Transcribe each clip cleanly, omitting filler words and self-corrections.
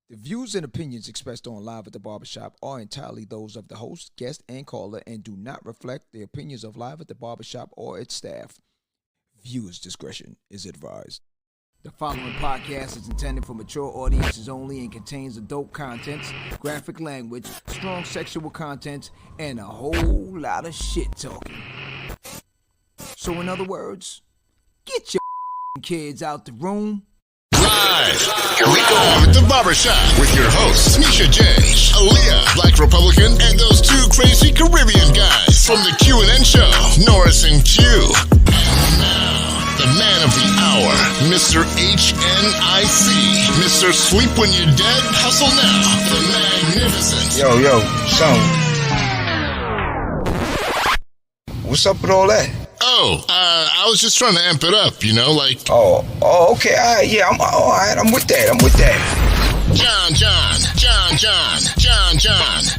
The views and opinions expressed on Live at the Barbershop are entirely those of the host, guest, and caller and do not reflect the opinions of Live at the Barbershop or its staff. Viewers' discretion is advised. The following podcast is intended for mature audiences only and contains adult contents, graphic language, strong sexual content, and a whole lot of shit talking. So in other words, get your kids out the room. Live at the Barbershop with your hosts, Misha J, Aaliyah, Black Republican, and those two crazy Caribbean guys from the Q&N show, Norris and Q. And now, the man of the hour, Mr. HNIC, Mr. Sleep When You're Dead, Hustle Now, the magnificent. Yo, son. What's up with all that? I was just trying to amp it up, you know, like... Oh, okay, all right, yeah, I'm all right, I'm with that. John,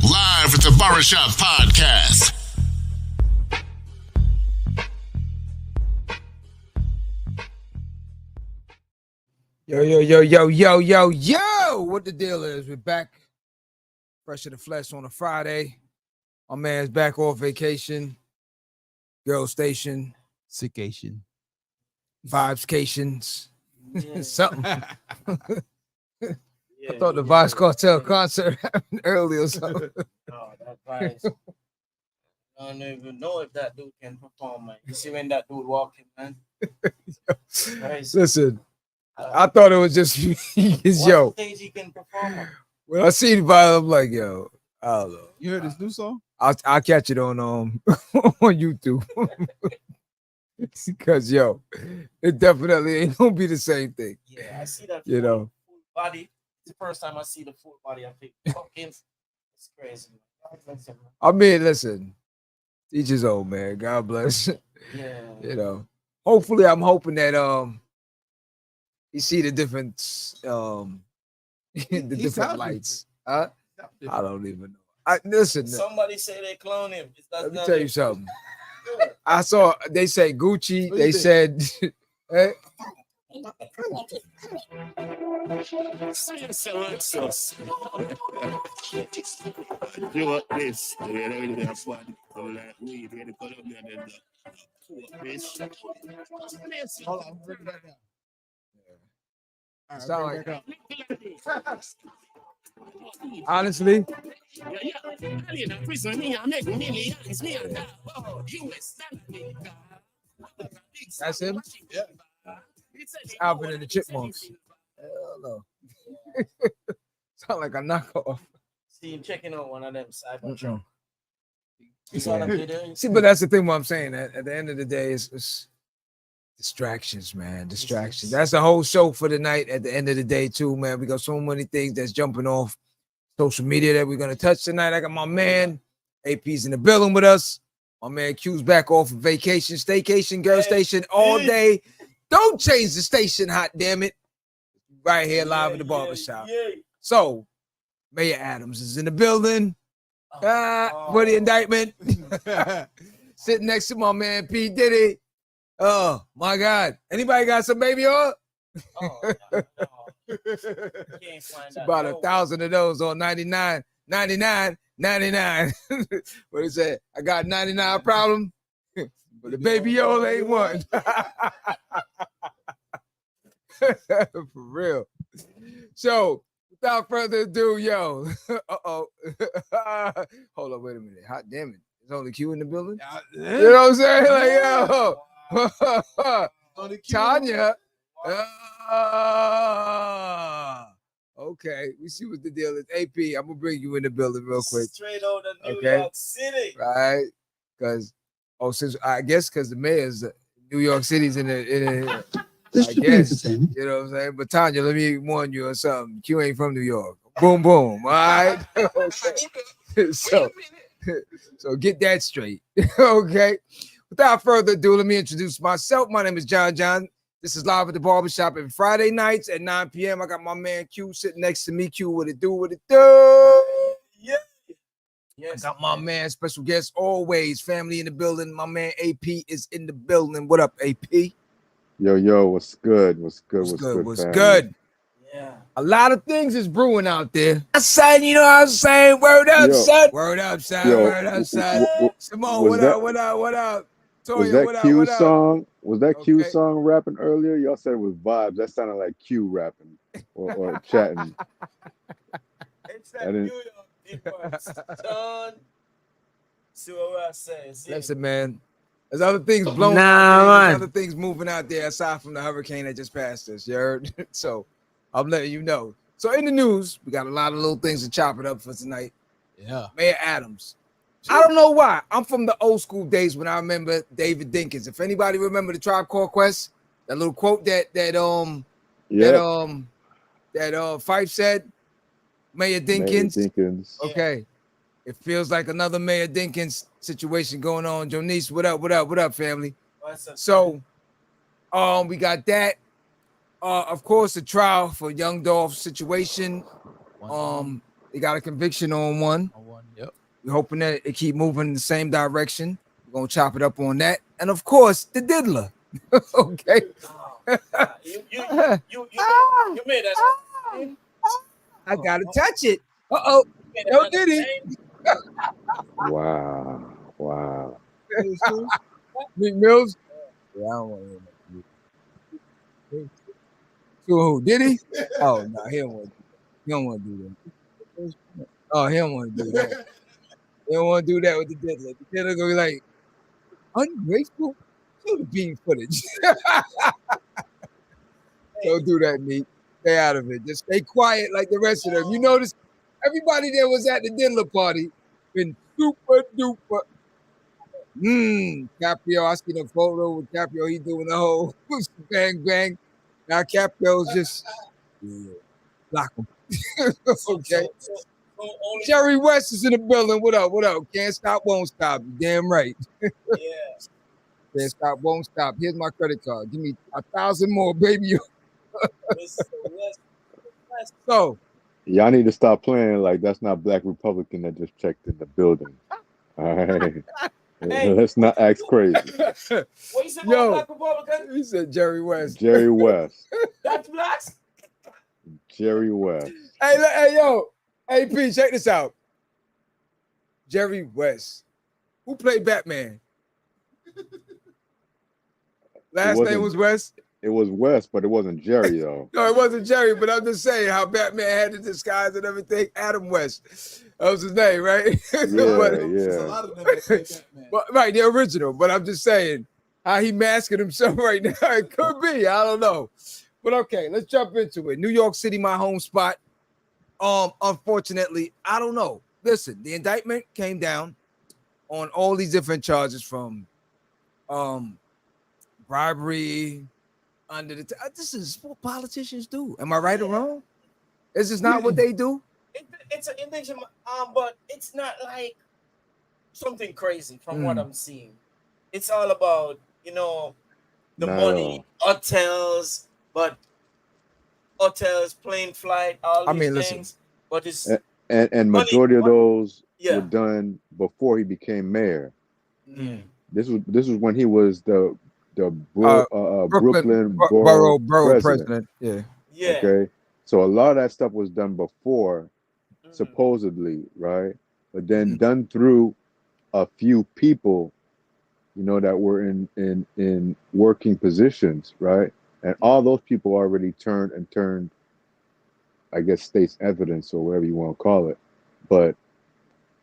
live at the Barbershop Podcast. Yo, what the deal is? We're back, fresh in the flesh on a Friday. My man's back off vacation. Girl station. Sickation. Vibescations. Yeah. Something. Yeah, I thought the Vibes Cartel concert happened early or something. Oh, that Vibes. I don't even know if that dude can perform, man. You see when that dude walking, man? Listen, I thought it was just yo. Stage he can perform on? When I see the vibe, I'm like, yo, I don't know. You heard this new song? I'll catch it on on YouTube. Because yo, it definitely ain't gonna be the same thing. Yeah, I see that. You know, full body. It's the first time I see the full body. I think fucking, it's crazy. I mean, listen, each his own, man. God bless. Yeah. You know, hopefully, I'm hoping that you see the different the different lights. I don't even know. Listen. Somebody say they clone him. Let me tell you something. I saw they say Gucci. They said, hey. Honestly, that's him. Yeah. It's Alvin and the Chipmunks. Hell no. Sound like a knockoff. See him checking out one of them cyber Mm-mm. truck. You saw them video? See, but that's the thing. What I'm saying at the end of the day, it's distractions, man. Distractions. That's the whole show for the night. At the end of the day, too, man. We got so many things that's jumping off social media that we're gonna touch tonight. I got my man AP's in the building with us. My man Q's back off of vacation, staycation, girl station all day. Don't change the station, hot damn it. Right here, live at the barbershop. So, Mayor Adams is in the building. For the indictment. Sitting next to my man P. Diddy. Oh my God. Anybody got some baby oil? Oh, no. Can't find It's that. about 1,000 of those on 99. What he said? I got 99 problem, but the baby oil ain't one. For real. So, without further ado, yo. Hold on, wait a minute. Hot damn it. There's only Q in the building. You know what I'm saying? Like, yo. Tanya. Okay, we see what the deal is. AP, I'm gonna bring you in the building real quick. Straight out of New Okay. York City. Right? Because the mayor's New York City's in the I guess, you know what I'm saying? But Tanya, let me warn you or something. Q ain't from New York. Boom, boom. All right. Okay. So get that straight. Okay. Without further ado, let me introduce myself. My name is JohnJohn. This is Live at the Barbershop every Friday nights at 9 p.m. I got my man Q sitting next to me. Q, what it do? Yeah. I got my man, special guest always, family in the building. My man AP is in the building. What up, AP? Yo, what's good? What's good? What's family? good? Yeah. A lot of things is brewing out there. Son, you know what I'm saying? Word up, Yo. son. Word up, son. Yo, Word up, son. Simone, was what that up? What up? What up? was Toya, that what up? Q What up? song? Was that Q Okay. song rapping earlier? Y'all said it was vibes. That sounded like Q rapping or chatting. It's I that didn't. New York difference, son. See what I say? See? Listen, man. There's other things blowing out there. There's other things moving out there aside from the hurricane that just passed us. You heard? So I'm letting you know. So in the news, we got a lot of little things to chop it up for tonight. Yeah. Mayor Adams. I don't know why. I'm from the old school days when I remember David Dinkins. If anybody remember the Tribe Called Quest, that little quote that Fife said, Mayor Dinkins. Dinkins. Okay. It feels like another Mayor Dinkins situation going on. Jonice, what up? What up? What up, family? So we got that. Of course, the trial for Young Dolph's situation. They got a conviction on one. Yep. We're hoping that it keep moving in the same direction. We're gonna chop it up on that. And of course, the diddler. Okay. You made that. I gotta touch it. Uh-oh. No Diddy. Wow. Meek Mills. Yeah, I don't want to hear that. Who? Did he? Oh no, he don't want to do that. He don't want to do that. Oh, he don't want to do that. He don't want to do that with the diddler. The diddler gonna be like, ungrateful? Show the bean footage. Don't do that, Meek. Stay out of it. Just stay quiet like the rest of them. You notice everybody that was at the diddler party been super duper. Caprio, I seen a photo with Caprio. He doing the whole bang bang. Now Caprio's just block him. Okay. Jerry West is in the building. What up? What up? Can't stop, won't stop. You damn right. Yeah. Can't stop, won't stop. Here's my credit card. Give me 1,000 more, baby. So Y'all need to stop playing like that's not Black Republican that just checked in the building. All right. Hey. Let's not act crazy. What you said about Black Republican? He said Jerry West. Jerry West. That's blacks? Jerry West. Hey, yo. Hey, P, check this out. Jerry West. Who played Batman? Last name was West? It was West, but it wasn't Jerry, though. No, it wasn't Jerry, but I'm just saying how Batman had the disguise and everything. Adam West. That was his name, right? Yeah. There's a lot of them that play Batman. But, right, the original. But I'm just saying how he masking himself right now. It could be. I don't know. But okay, let's jump into it. New York City, my home spot. Unfortunately, I don't know. Listen, the indictment came down on all these different charges from bribery under the this is what politicians do. Am I right or wrong? Is this not what they do? It's an intention, but it's not like something crazy from what I'm seeing. It's all about, the money, hotels, plane flight, all these things. But it's and majority of those were done before he became mayor. Mm. This was when he was the Brooklyn Borough president. Yeah. Okay. So a lot of that stuff was done before, supposedly, right? But then done through a few people, that were in working positions, right? And all those people already turned, I guess, state's evidence or whatever you want to call it. But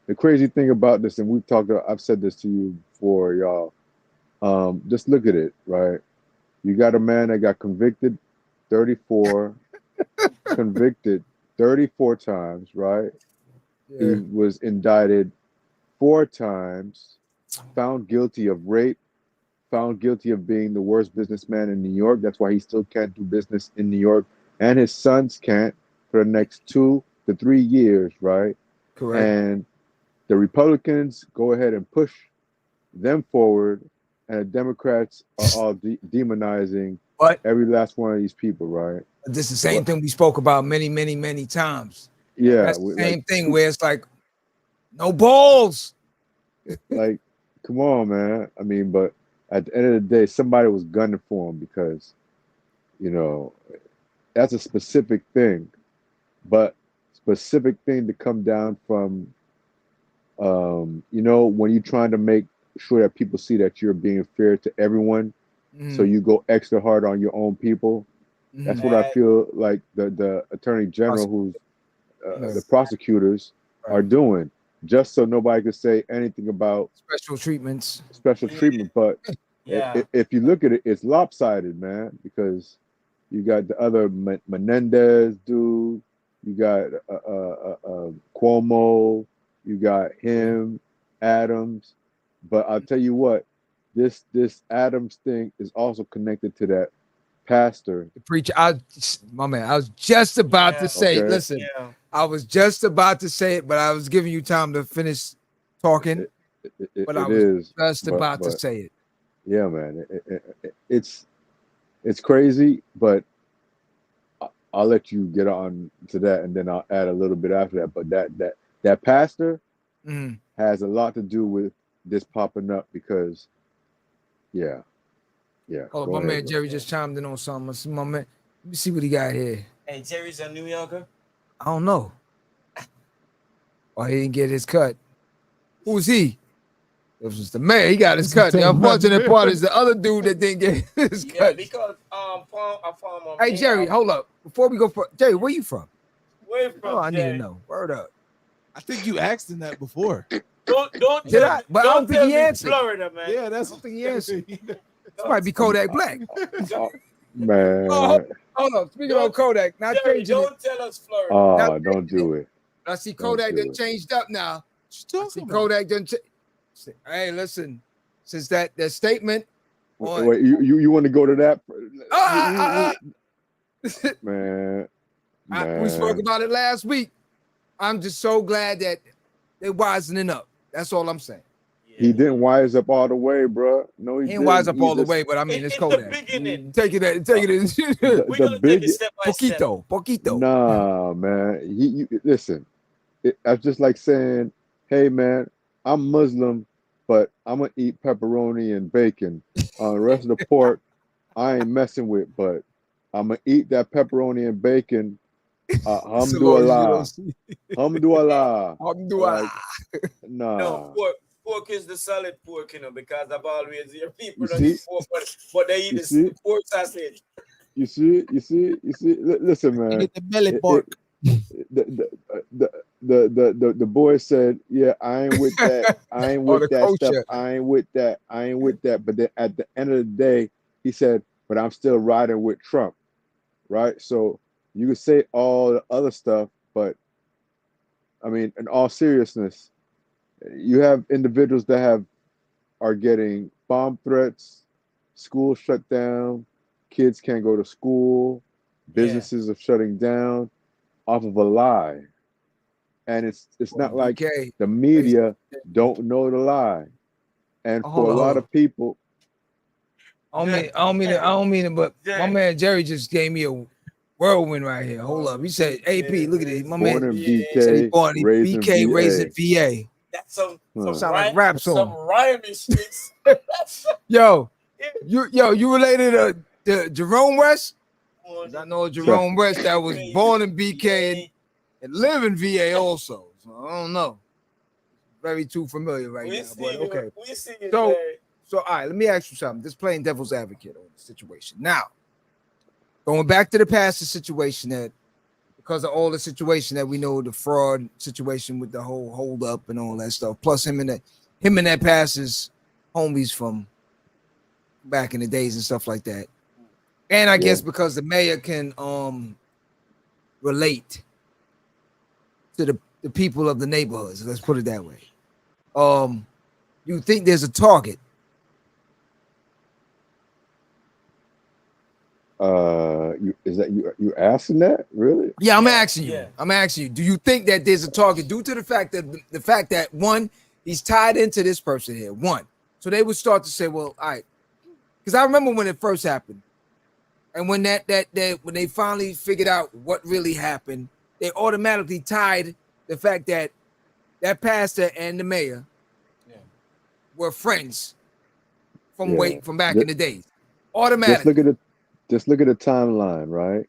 the crazy thing about this, and I've said this to you before, y'all. Just look at it, right? You got a man that got convicted 34 times, right? Yeah. He was indicted 4 times, found guilty of rape, found guilty of being the worst businessman in New York. That's why he still can't do business in New York. And his sons can't for the next 2 to 3 years, right? Correct. And the Republicans go ahead and push them forward, and the Democrats are all demonizing every last one of these people, right? This is the same thing we spoke about many, many, many times. Yeah. That's the same thing where it's like, no balls. Like, come on, man. I mean, but at the end of the day, somebody was gunning for him because, that's a specific thing, but specific thing to come down from, you know, when you're trying to make sure that people see that you're being fair to everyone, so you go extra hard on your own people. That's what I feel like the attorney general, who's the prosecutors are doing, just so nobody could say anything about special treatment. But if you look at it, it's lopsided, man, because you got the other Menendez dude, you got Cuomo, you got him, Adams. But I'll tell you what, this Adams thing is also connected to that pastor, the preacher. My man, I was just about to say it. Listen, I was just about to say it, but I was giving you time to finish talking. But I was just about to say it. Yeah, man, it's crazy, but I'll let you get on to that, and then I'll add a little bit after that. But that pastor has a lot to do with this popping up, because Oh, my man Jerry just chimed in on something. I see my man. Let me see what he got here. Hey, Jerry's a New Yorker? I don't know. Oh, he didn't get his cut. Who's he? It was the mayor. He got his cut. The unfortunate part is the other dude that didn't get his cut. Yeah, because hey Jerry, hold up. Before we go for Jerry, where you from? Where you from? Oh, I need to know. Word up. I think you asked him that before. Don't Did I? But I don't think he answered. Florida, man. Yeah, I don't think he answered. This might be Kodak Black. Man. Hold up. Speaking of Kodak, not Jerry, changing don't it. tell us Florida. Oh, don't do it. I see Kodak done changed up now. I see Kodak done. Hey, listen. Since that statement. Wait, you want to go to that? Man. We spoke about it last week. I'm just so glad that they're wisening up. That's all I'm saying. He didn't wise up all the way, bro. No, he ain't didn't. wise up all the way, but I mean, it's Kodak. The beginning. Take it. We're gonna take it step by step. Poquito. Nah, man. Listen. That's just like saying, "Hey, man, I'm Muslim, but I'm gonna eat pepperoni and bacon. The rest of the pork, I ain't messing with, but I'm gonna eat that pepperoni and bacon. Alhamdulillah. Alhamdulillah. Alhamdulillah. Nah. No, pork is the solid pork, because I've always hear people don't eat pork, but they eat the pork sausage. You see. Listen, man. Get the belly pork. The boy said, "Yeah, I ain't with that. I ain't with that stuff. I ain't with that." But then at the end of the day, he said, "But I'm still riding with Trump." Right? So you could say all the other stuff, but I mean, in all seriousness, you have individuals that are getting bomb threats, schools shut down, kids can't go to school, businesses are shutting down off of a lie. And it's not like the media don't know the lie. And for a lot of people, I don't mean it, but my man Jerry just gave me a whirlwind right here. Hold up. He said, AP, look at this. My man said he born in BK, raised in VA. That's some sound like rap song. Some rhyming shit. Yo, you related to Jerome West? I know Jerome West that was born in BK and live in VA also. So I don't know. Very too familiar right now. But okay. So all right, let me ask you something. Just playing devil's advocate on the situation. Now, going back to the past situation, that because of all the situation that we know, the fraud situation with the whole hold up and all that stuff, plus him and that pastor's homies from back in the days and stuff like that. And I guess because the mayor can relate to the people of the neighborhoods, let's put it that way. You think there's a target? You asking that, really? Yeah, I'm asking you. I'm asking you. Do you think that there's a target due to the fact that one, he's tied into this person here? One, so they would start to say, well, all right, because I remember when it first happened, and when when they finally figured out what really happened, they automatically tied the fact that that pastor and the mayor were friends from back in the days. Automatically. Just look at the timeline, right?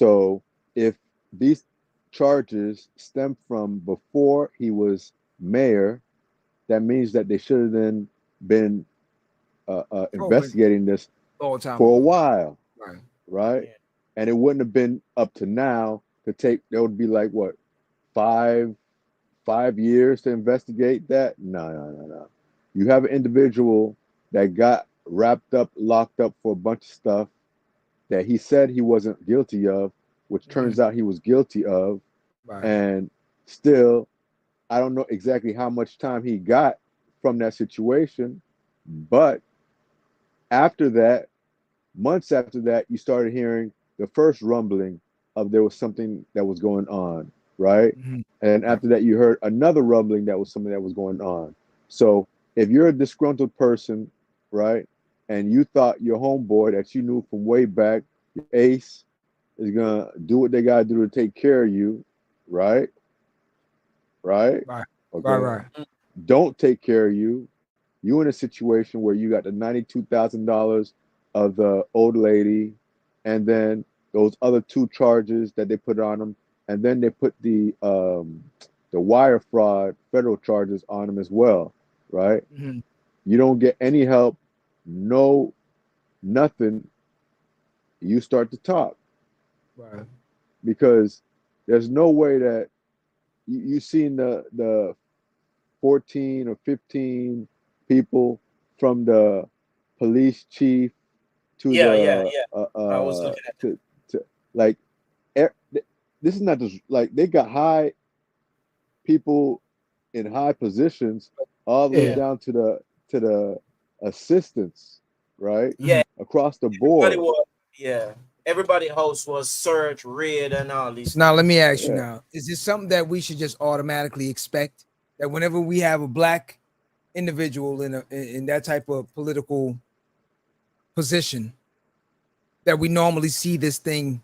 So if these charges stem from before he was mayor, that means that they should have then been investigating this All the time for a ago. while, Right. right? Yeah. And it wouldn't have been up to now to take. There would be like what 5 years to investigate that. No. You have an individual that got wrapped up, locked up for a bunch of stuff that he said he wasn't guilty of, which turns out he was guilty of, Right. and still, I don't know exactly how much time he got from that situation, but after that, months after that, you started hearing the first rumbling of there was something that was going on, right? Mhm. And after that, you heard another rumbling that was something that was going on. So if you're a disgruntled person, right, and you thought your homeboy that you knew from way back, your ace, is gonna do what they gotta do to take care of you, right? Right? Right. Okay. Right. Don't take care of you. You in a situation where you got the $92,000 of the old lady, and then those other two charges that they put on him, and then they put the wire fraud federal charges on him as well, right? Mhm. You don't get any help, no, nothing. You start to talk Right. because there's no way that you seen the 14 or 15 people from the police chief to Yeah. the I was looking at to like this is not just like they got high people in high positions all the way Yeah. down to the assistants, right? Yeah. Across the Everybody board. was. Yeah. Everybody house was searched, raid, and all these Now let things. me ask you Yeah. now: is this something that we should just automatically expect that whenever we have a black individual in that type of political position, that we normally see this thing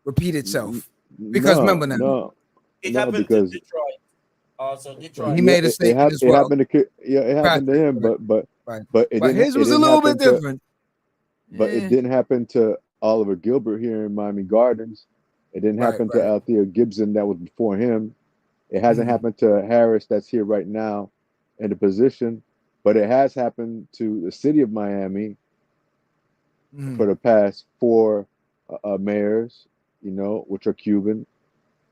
repeat itself? Because remember now, It No, happened to because Detroit. Also, he Detroit. made a statement as it well. happened to it happened to Patrick, him, right, but right. it But didn't his was a little bit different. but it didn't happen to Oliver Gilbert here in Miami Gardens. It didn't Right, happen to right. Althea Gibson that was before him. It hasn't Mhm. happened to Harris that's here right now in the position, but it has happened to the city of Miami Mhm. for the past four mayors, which are Cuban.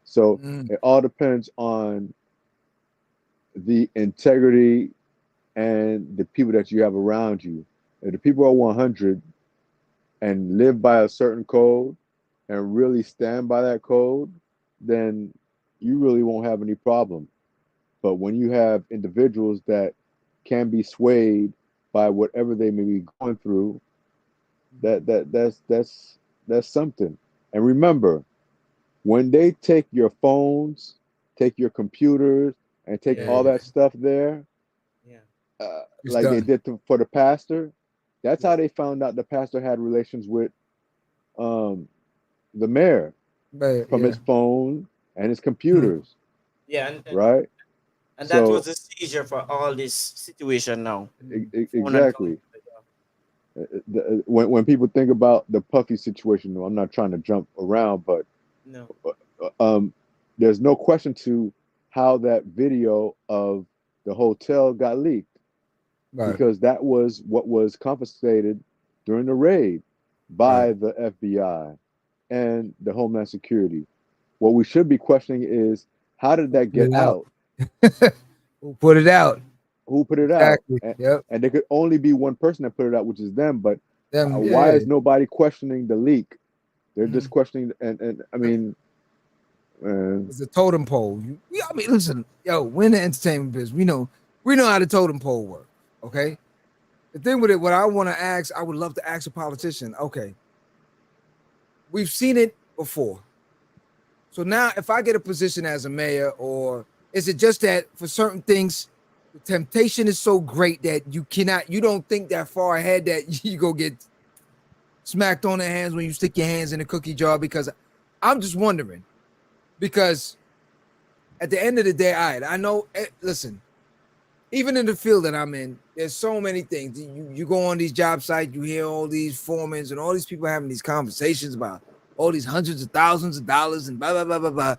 So Mhm. it all depends on the integrity and the people that you have around you. If the people are 100 and live by a certain code and really stand by that code, then you really won't have any problem. But when you have individuals that can be swayed by whatever they may be going through, that's something. And remember, when they take your phones, take your computers, and take Yeah. all that stuff there, Yeah. It's like they done. did for the pastor, that's Yeah. how they found out the pastor had relations with um, the mayor But from yeah. his phone and his Mhm. computers, Yeah. right? And that was So the seizure for all this situation now. Phone and exactly. When people think about the Puffy situation, I'm not trying to jump around, but No. there's no question to how that video of the hotel got leaked, Right. because that was what was confiscated during the raid by the FBI and the Homeland Security. What we should be questioning is, how did that Put get it out. out? Who put it out? Who put it out? Exactly. Yep. And there could only be one person that put it out, which is them. But Them. why Yeah. is nobody questioning the leak? They're just Mhm. questioning, and I mean, It's a totem pole. I mean, listen, yo, we're in the entertainment business. We know how the totem pole work. Okay. The thing with it, what I want to ask, I would love to ask a politician. Okay, we've seen it before. So now, if I get a position as a mayor, or is it just that for certain things, the temptation is so great that you don't think that far ahead that you go get smacked on the hands when you stick your hands in a cookie jar? Because I'm just wondering, because at the end of the day, I know, listen, even in the field that I'm in, there's so many things. You go on these job sites, you hear all these foremans and all these people having these conversations about all these hundreds of thousands of dollars and blah blah blah blah blah.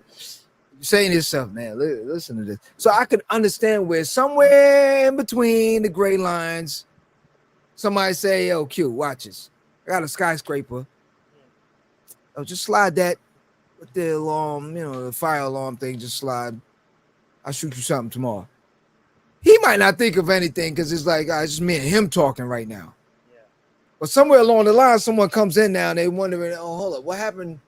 You're saying yourself, man, listen to this. So I could understand where somewhere in between the gray lines, somebody say, "Yo, Q, watch this. I got a skyscraper. Oh, just slide that with the alarm, the fire alarm thing. Just slide. I'll shoot you something tomorrow." He might not think of anything because it's like it's just me and him talking right now. Yeah. But somewhere along the line, someone comes in now and they wondering, "Oh, hold up, what happened?"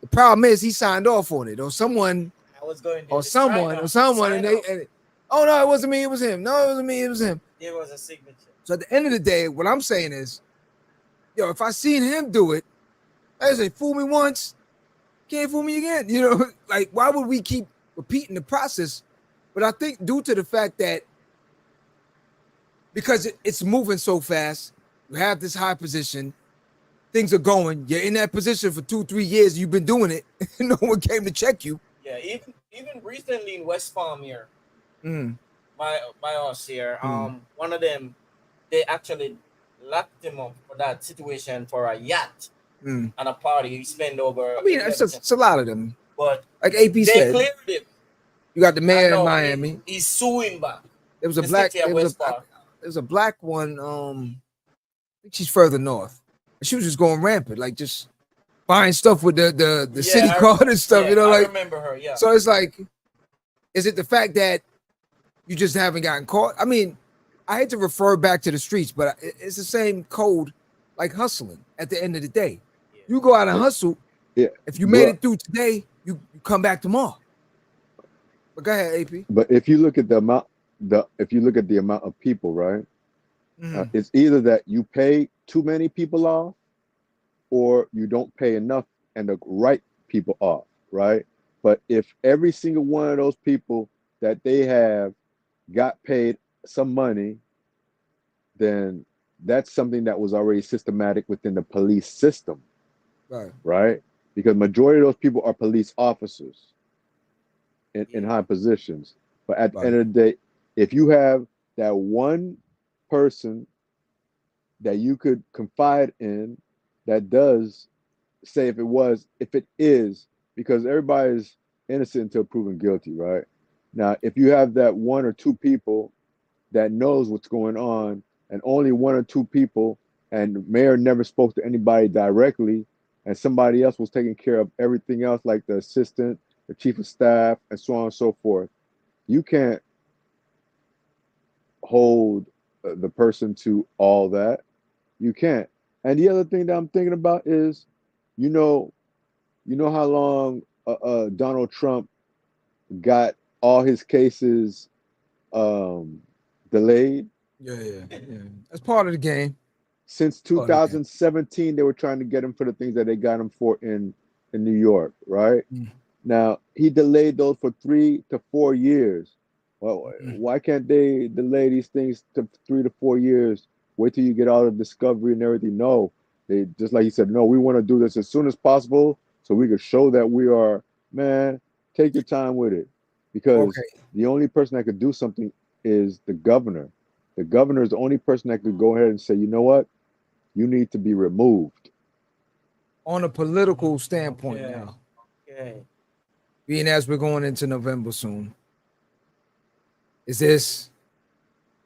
The problem is he signed off on it, or someone, I was going to or someone, and they. Oh no, it wasn't me. It was him. No, it wasn't me. It was him. There was a signature. So at the end of the day, what I'm saying is, yo, if I seen him do it, I say, fool me once, can't fool me again. Like why would we keep repeating the process? But I think due to the fact that because it's moving so fast, you have this high position, things are going, you're in that position for 2-3 years, you've been doing it, no one came to check you. Yeah, even recently in West Palm here, Mm. by us here, one of them, they actually locked him up for that situation for a yacht and a party he spent over. I mean, it's a lot of them. But like AP they said, cleared him. You got the mayor in know, Miami. He's suing back. There was a The black. city of West Palm. There's a black one. I think she's further north. She was just going rampant, like just buying stuff with the city card and stuff. Yeah, I like remember her. Yeah. So it's like, is it the fact that you just haven't gotten caught? I mean, I hate to refer back to the streets, but it's the same code like hustling. At the end of the day, you go out and hustle. Yeah. If you made it through today, you come back tomorrow. But go ahead, AP. But if you look at the amount, of people, right? It's either that you pay too many people off, or you don't pay enough and the right people off, right? But if every single one of those people that they have got paid some money, then that's something that was already systematic within the police system, right? Because majority of those people are police officers in high positions. But at the end of the day, if you have that one person that you could confide in that does say if it is, because everybody's innocent until proven guilty, right? Now, if you have that one or two people that knows what's going on, and only one or two people, and the mayor never spoke to anybody directly, and somebody else was taking care of everything else, like the assistant, the chief of staff, and so on and so forth, you can't hold the person to all that. You can't. And the other thing that I'm thinking about is, you know how long Donald Trump got all his cases delayed? Yeah. That's part of the game. Since 2017, they were trying to get him for the things that they got him for in New York, right? Now, he delayed those for 3 to 4 years. Well, why can't they delay these things to 3 to 4 years? Wait till you get all the discovery and everything. No, they just like he said, no, we want to do this as soon as possible so we could show that we are, man, take your time with it. Because the only person that could do something is the governor. The governor is the only person that could go ahead and say, you know what? You need to be removed. On a political standpoint now. Being as we're going into November soon, is this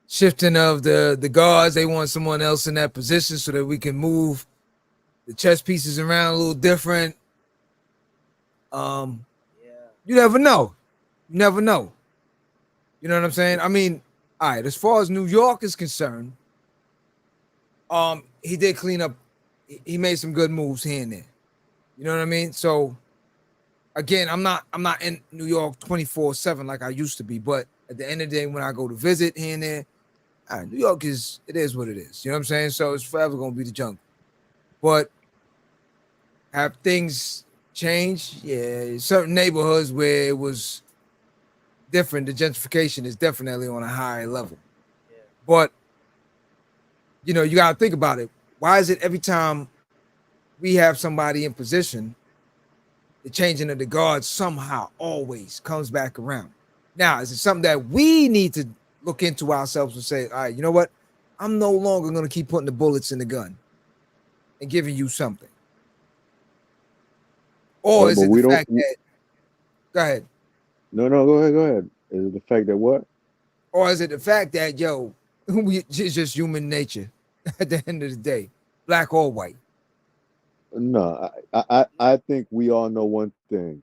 shifting of the guards? They want someone else in that position so that we can move the chess pieces around a little different. You never know. You never know. You know what I'm saying? I mean, all right, as far as New York is concerned, he did clean up. He made some good moves here and there. You know what I mean? So again, I'm not in New York 24/7 like I used to be, but at the end of the day, when I go to visit here and there, New York is what it is. You know what I'm saying? So it's forever gonna be the jungle. But have things changed? Yeah, certain neighborhoods where it was different, the gentrification is definitely on a higher level. But you gotta think about it. Why is it every time we have somebody in position, the changing of the guards somehow always comes back around? Now, is it something that we need to look into ourselves and say, all right, you know what? I'm no longer going to keep putting the bullets in the gun and giving you something. Or But- is but it we the don't- fact that? Go ahead. No, go ahead. Is it the fact that what? Or is it the fact that it's just human nature at the end of the day, black or white? No, I think we all know one thing.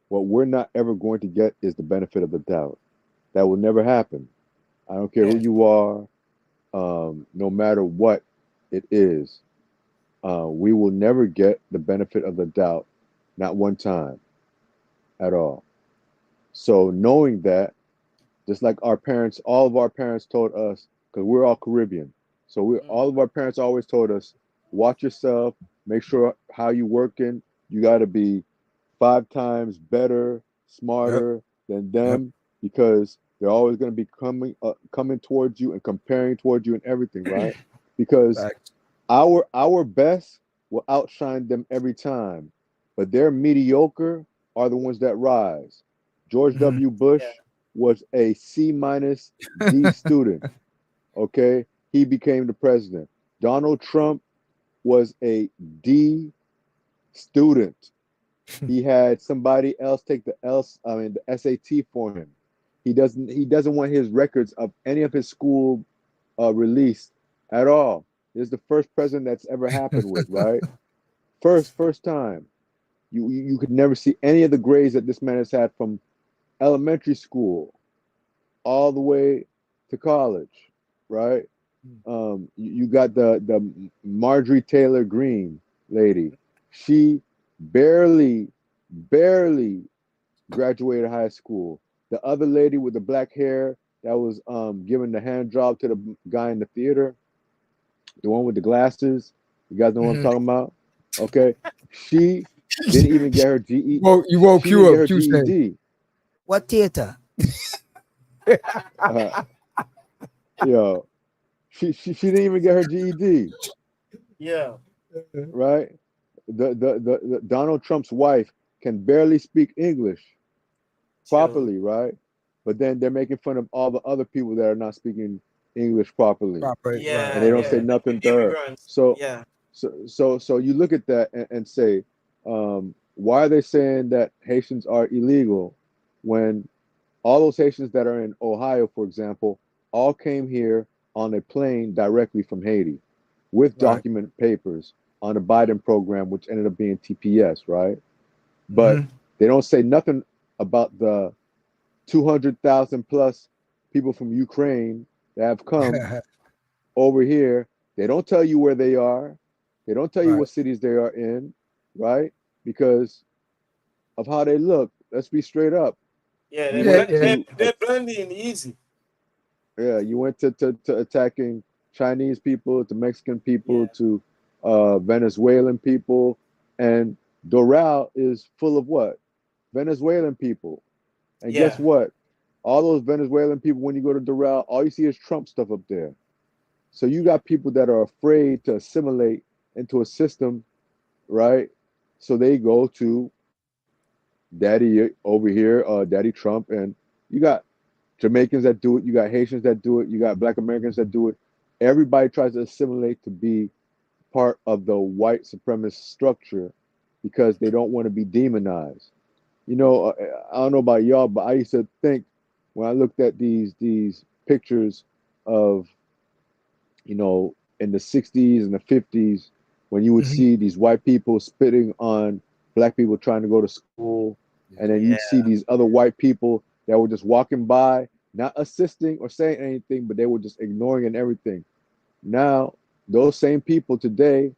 What we're not ever going to get is the benefit of the doubt. That will never happen. I don't care who you are, no matter what it is. We will never get the benefit of the doubt, not one time at all. So knowing that, just like our parents, all of our parents told us, because we're all Caribbean. So all of our parents always told us, watch yourself, make sure how you working. You got to be 5 times better, smarter than them, because they're always going to be coming towards you and comparing towards you and everything, right? Because our best will outshine them every time, but their mediocre are the ones that rise. George W. Bush was a C- D student. Okay, he became the president. Donald Trump was a D student. He had somebody else take the SAT for him. He doesn't want his records of any of his school released at all. This is the first president that's ever happened with, right? First time. You could never see any of the grades that this man has had from elementary school all the way to college, right? You got the Marjorie Taylor Greene lady. She barely graduated high school. The other lady with the black hair that was giving the hand job to the guy in the theater, the one with the glasses. You guys know what I'm talking about? Okay. She didn't even get her GED. You woke She Q didn't up. get her Q said, GED. "What theater?" Yo, she didn't even get her GED. Yeah. Right? The Donald Trump's wife can barely speak English properly, right? But then they're making fun of all the other people that are not speaking English properly, and they don't say nothing to her. So you look at that and say, why are they saying that Haitians are illegal when all those Haitians that are in Ohio, for example, all came here on a plane directly from Haiti with document papers on the Biden program, which ended up being TPS, right? But they don't say nothing about the 200,000 plus people from Ukraine that have come over here. They don't tell you where they are. They don't tell you what cities they are in, right? Because of how they look. Let's be straight up. Yeah, You they're blending easy. Yeah, you went to attacking Chinese people, to Mexican people, to Venezuelan people, and Doral is full of what? Venezuelan people. And guess what? All those Venezuelan people, when you go to Doral, all you see is Trump stuff up there. So you got people that are afraid to assimilate into a system, right? So they go to Daddy over here, Daddy Trump, and you got Jamaicans that do it, you got Haitians that do it, you got Black Americans that do it. Everybody tries to assimilate to be part of the white supremacist structure because they don't want to be demonized. You know, I don't know about y'all, but I used to think when I looked at these pictures of, you know, in the 60s and the 50s, when you would see these white people spitting on Black people trying to go to school, and then you'd see these other white people that were just walking by, not assisting or saying anything, but they were just ignoring and everything. Now, those same people today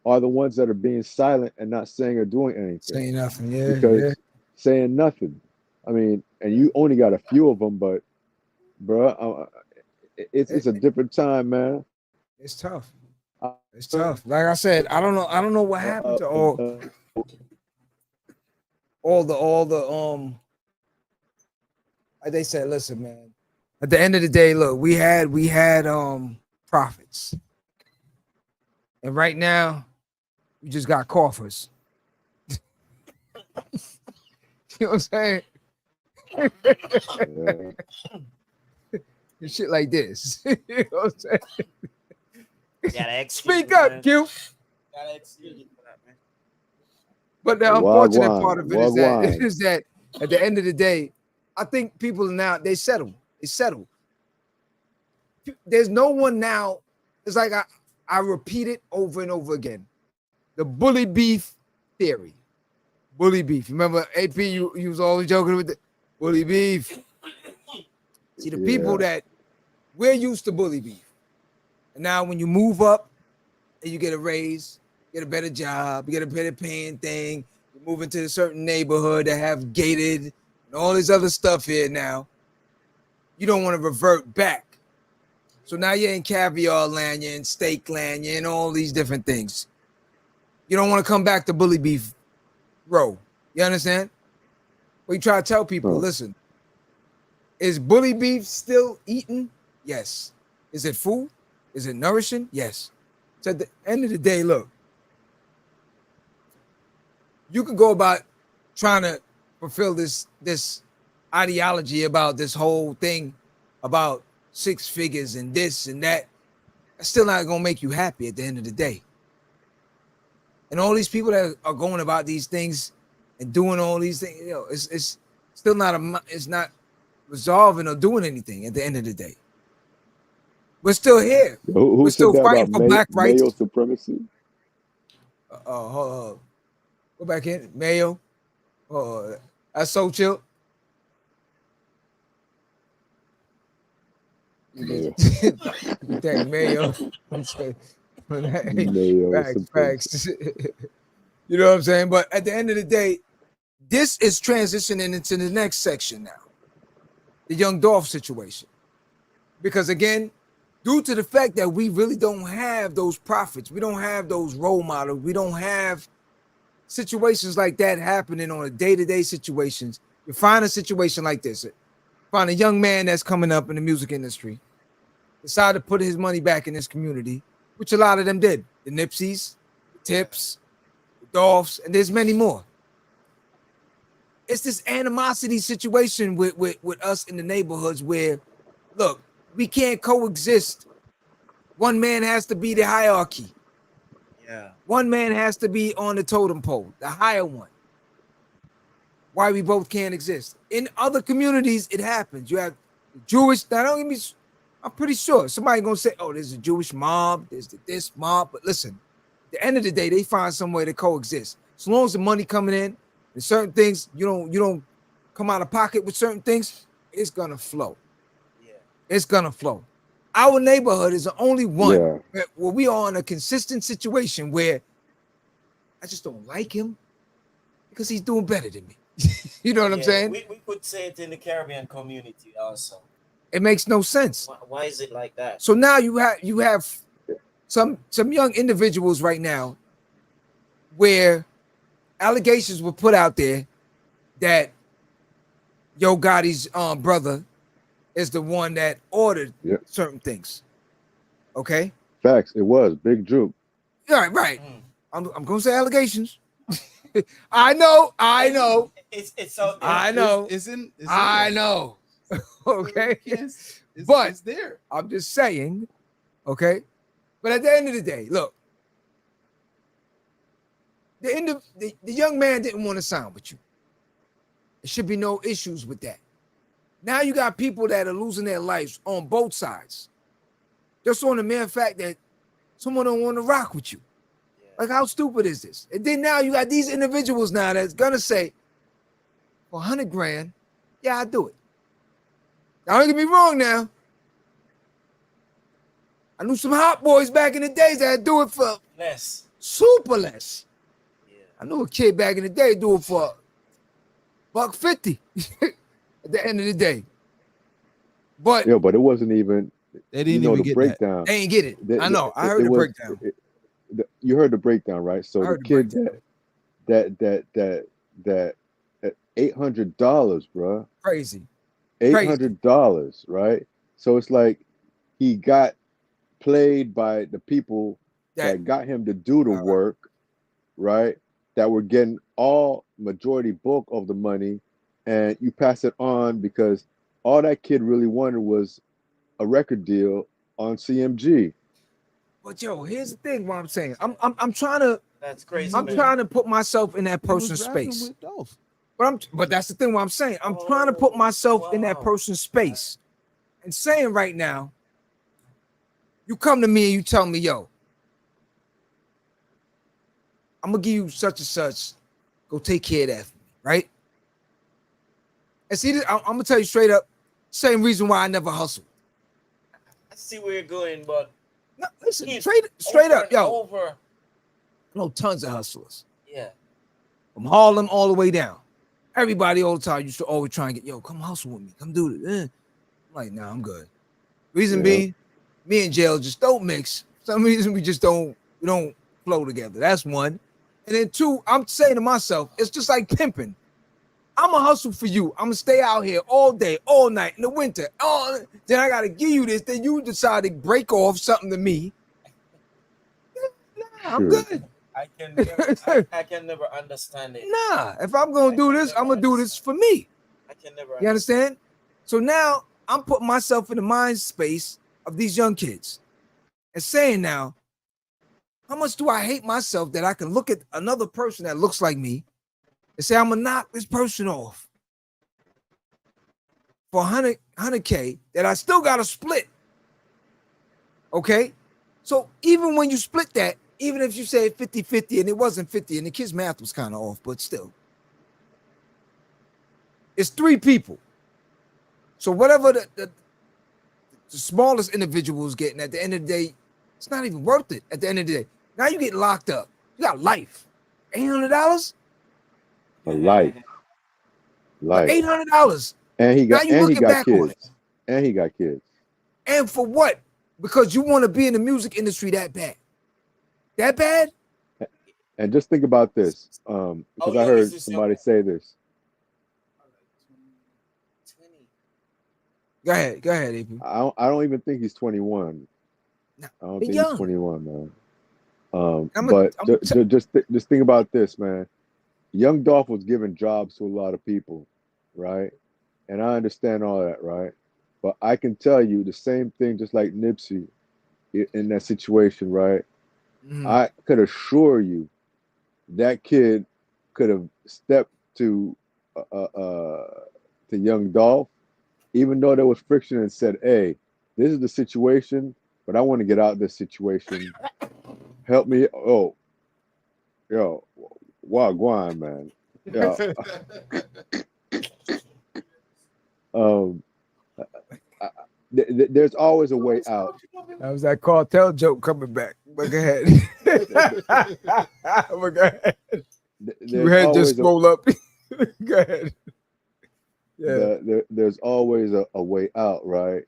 are the ones that are being silent and not saying or doing anything. Saying nothing, because saying nothing. I mean, and you only got a few of them, but bro, it's a different time, man. It's tough. It's tough. Like I said, I don't know what happened to all the like they said, listen, man. At the end of the day, look, we had prophets. And right now, we just got coffers. You know what I'm saying? And shit like this. You know what I'm saying? Gotta Speak up, Q. Gotta excuse you for that, man. But the unfortunate Wagwan, part of it is that wagwan. is that at the end of the day, I think people now they settle. They settle. There's no one now. It's like I repeat it over and over again. The bully beef theory. Bully beef. Remember, AP, you was always joking with the bully beef. See, the people that we're used to bully beef. And now when you move up and you get a raise, get a better job, you get a better paying thing, you move into a certain neighborhood that have gated and all this other stuff here now, you don't want to revert back. So now you're in caviar land, you're in steak land, you're in all these different things. You don't want to come back to bully beef row. You understand? We try to tell people, listen, is bully beef still eaten? Yes. Is it food? Is it nourishing? Yes. So at the end of the day, look, you could go about trying to fulfill this ideology about this whole thing about 6 figures and this and that. That's still not gonna make you happy at the end of the day. And all these people that are going about these things and doing all these things, you know, it's still not it's not resolving or doing anything at the end of the day. We're still here. Who We're said still that fighting about for black rights. Mayo supremacy? Hold on. Go back in. Mayo. Oh, that's so chill. Mayo. Thank Mayo. Mayo Facts. You know what I'm saying? But at the end of the day, this is transitioning into the next section now. The Young Dolph situation. Because again, due to the fact that we really don't have those prophets, we don't have those role models, we don't have situations like that happening on a day-to-day situations. You find a situation like this, find a young man that's coming up in the music industry, decide to put his money back in his community, which a lot of them did. The Nipseys, the Tips, the Dolphs, and there's many more. It's this animosity situation with us in the neighborhoods where, look, we can't coexist. One man has to be the hierarchy. Yeah. One man has to be on the totem pole, the higher one. Why we both can't exist. In other communities, it happens. You have the Jewish, now don't get me, I'm pretty sure somebody gonna say, oh, there's a Jewish mob, there's this mob, but listen, at the end of the day, they find some way to coexist. As long as the money coming in, and certain things, you don't come out of pocket with certain things, it's gonna flow. Yeah. It's gonna flow. Our neighborhood is the only one where we are in a consistent situation where I just don't like him because he's doing better than me. You know what I'm saying? We could say it in the Caribbean community also. It makes no sense. Why is it like that? So now you have some young individuals right now where allegations were put out there that Yo Gotti's brother is the one that ordered certain things. Okay? Facts. It was Big Drew. Yeah, right. I'm gonna say allegations. I know. It's so I know. I know. Okay. Yes. But it's there. I'm just saying, okay. But at the end of the day, look, the young man didn't want to sign with you. There should be no issues with that. Now you got people that are losing their lives on both sides. Just on the mere fact that someone don't want to rock with you. Like, how stupid is this? And then now you got these individuals now that's gonna say, for 100 grand, yeah, I'll do it. Now, don't get me wrong now. I knew some hot boys back in the days that do it for less. Super less. Yeah. I knew a kid back in the day do it for $150 at the end of the day. But but it wasn't even. They didn't even get breakdown. They ain't get it. I know. I heard the breakdown. You heard the breakdown, right? So the kid that $800, bro. Crazy. $800, right? So it's like he got played by the people that got him to do the work, right? That were getting all majority bulk of the money, and you pass it on because all that kid really wanted was a record deal on CMG. But yo, here's the thing. What I'm saying, I'm trying to That's crazy, I'm man. trying to put myself in that He was person's rapping space. with Dolph. But that's the thing what I'm saying. I'm trying to put myself in that wow. person's space and saying right now, you come to me and you tell me, yo, I'm gonna give you such and such. Go take care of that for me, right? And see, I'm gonna tell you straight up, same reason why I never hustled. I see where you're going, but No, listen, Keith, straight up, and yo. over. I know tons of hustlers Yeah. from Harlem all the way down. Everybody all the time used to always try and get, yo, come hustle with me, come do this. I'm like, nah, I'm good. Reason Yeah. being, me and Jail just don't mix. For some reason we don't flow together. That's one. And then two, I'm saying to myself, it's just like pimping. I'm gonna hustle for you. I'm gonna stay out here all day, all night in the winter. Then I gotta give you this. Then you decide to break off something to me. Nah, I'm Sure. good. I can never understand it. Nah, if I'm gonna do this, I'm gonna do this for me. I can never You understand? So now I'm putting myself in the mind space of these young kids and saying now, how much do I hate myself that I can look at another person that looks like me and say, I'm gonna knock this person off for 100K that I still gotta split. Okay? So even when you split that, even if you say 50-50 and it wasn't 50 and the kid's math was kind of off, but still, it's 3 people. So whatever the smallest individual is getting at the end of the day, it's not even worth it at the end of the day. Now you get locked up. You got life. $800? A life. Life. $800. And he Now got you looking back on it. kids. And he got kids. And for what? Because you want to be in the music industry that bad. That bad? And just think about this. Because I young heard is this somebody young? say this. 20. Go ahead, AP. I don't even think he's 21. No, I don't he think young. he's 21, man. Just think about this, man. Young Dolph was giving jobs to a lot of people, right? And I understand all that, right? But I can tell you the same thing, just like Nipsey in that situation, right? I could assure you that kid could have stepped to young Dolph, even though there was friction, and said, hey, this is the situation, but I want to get out of this situation. Help me. Oh, yo, wagwan, man. Yo. There's always a way out. That was that cartel joke coming back. But go ahead. But go ahead. Your head just scroll up. Go ahead. Yeah. There's always a way out, right?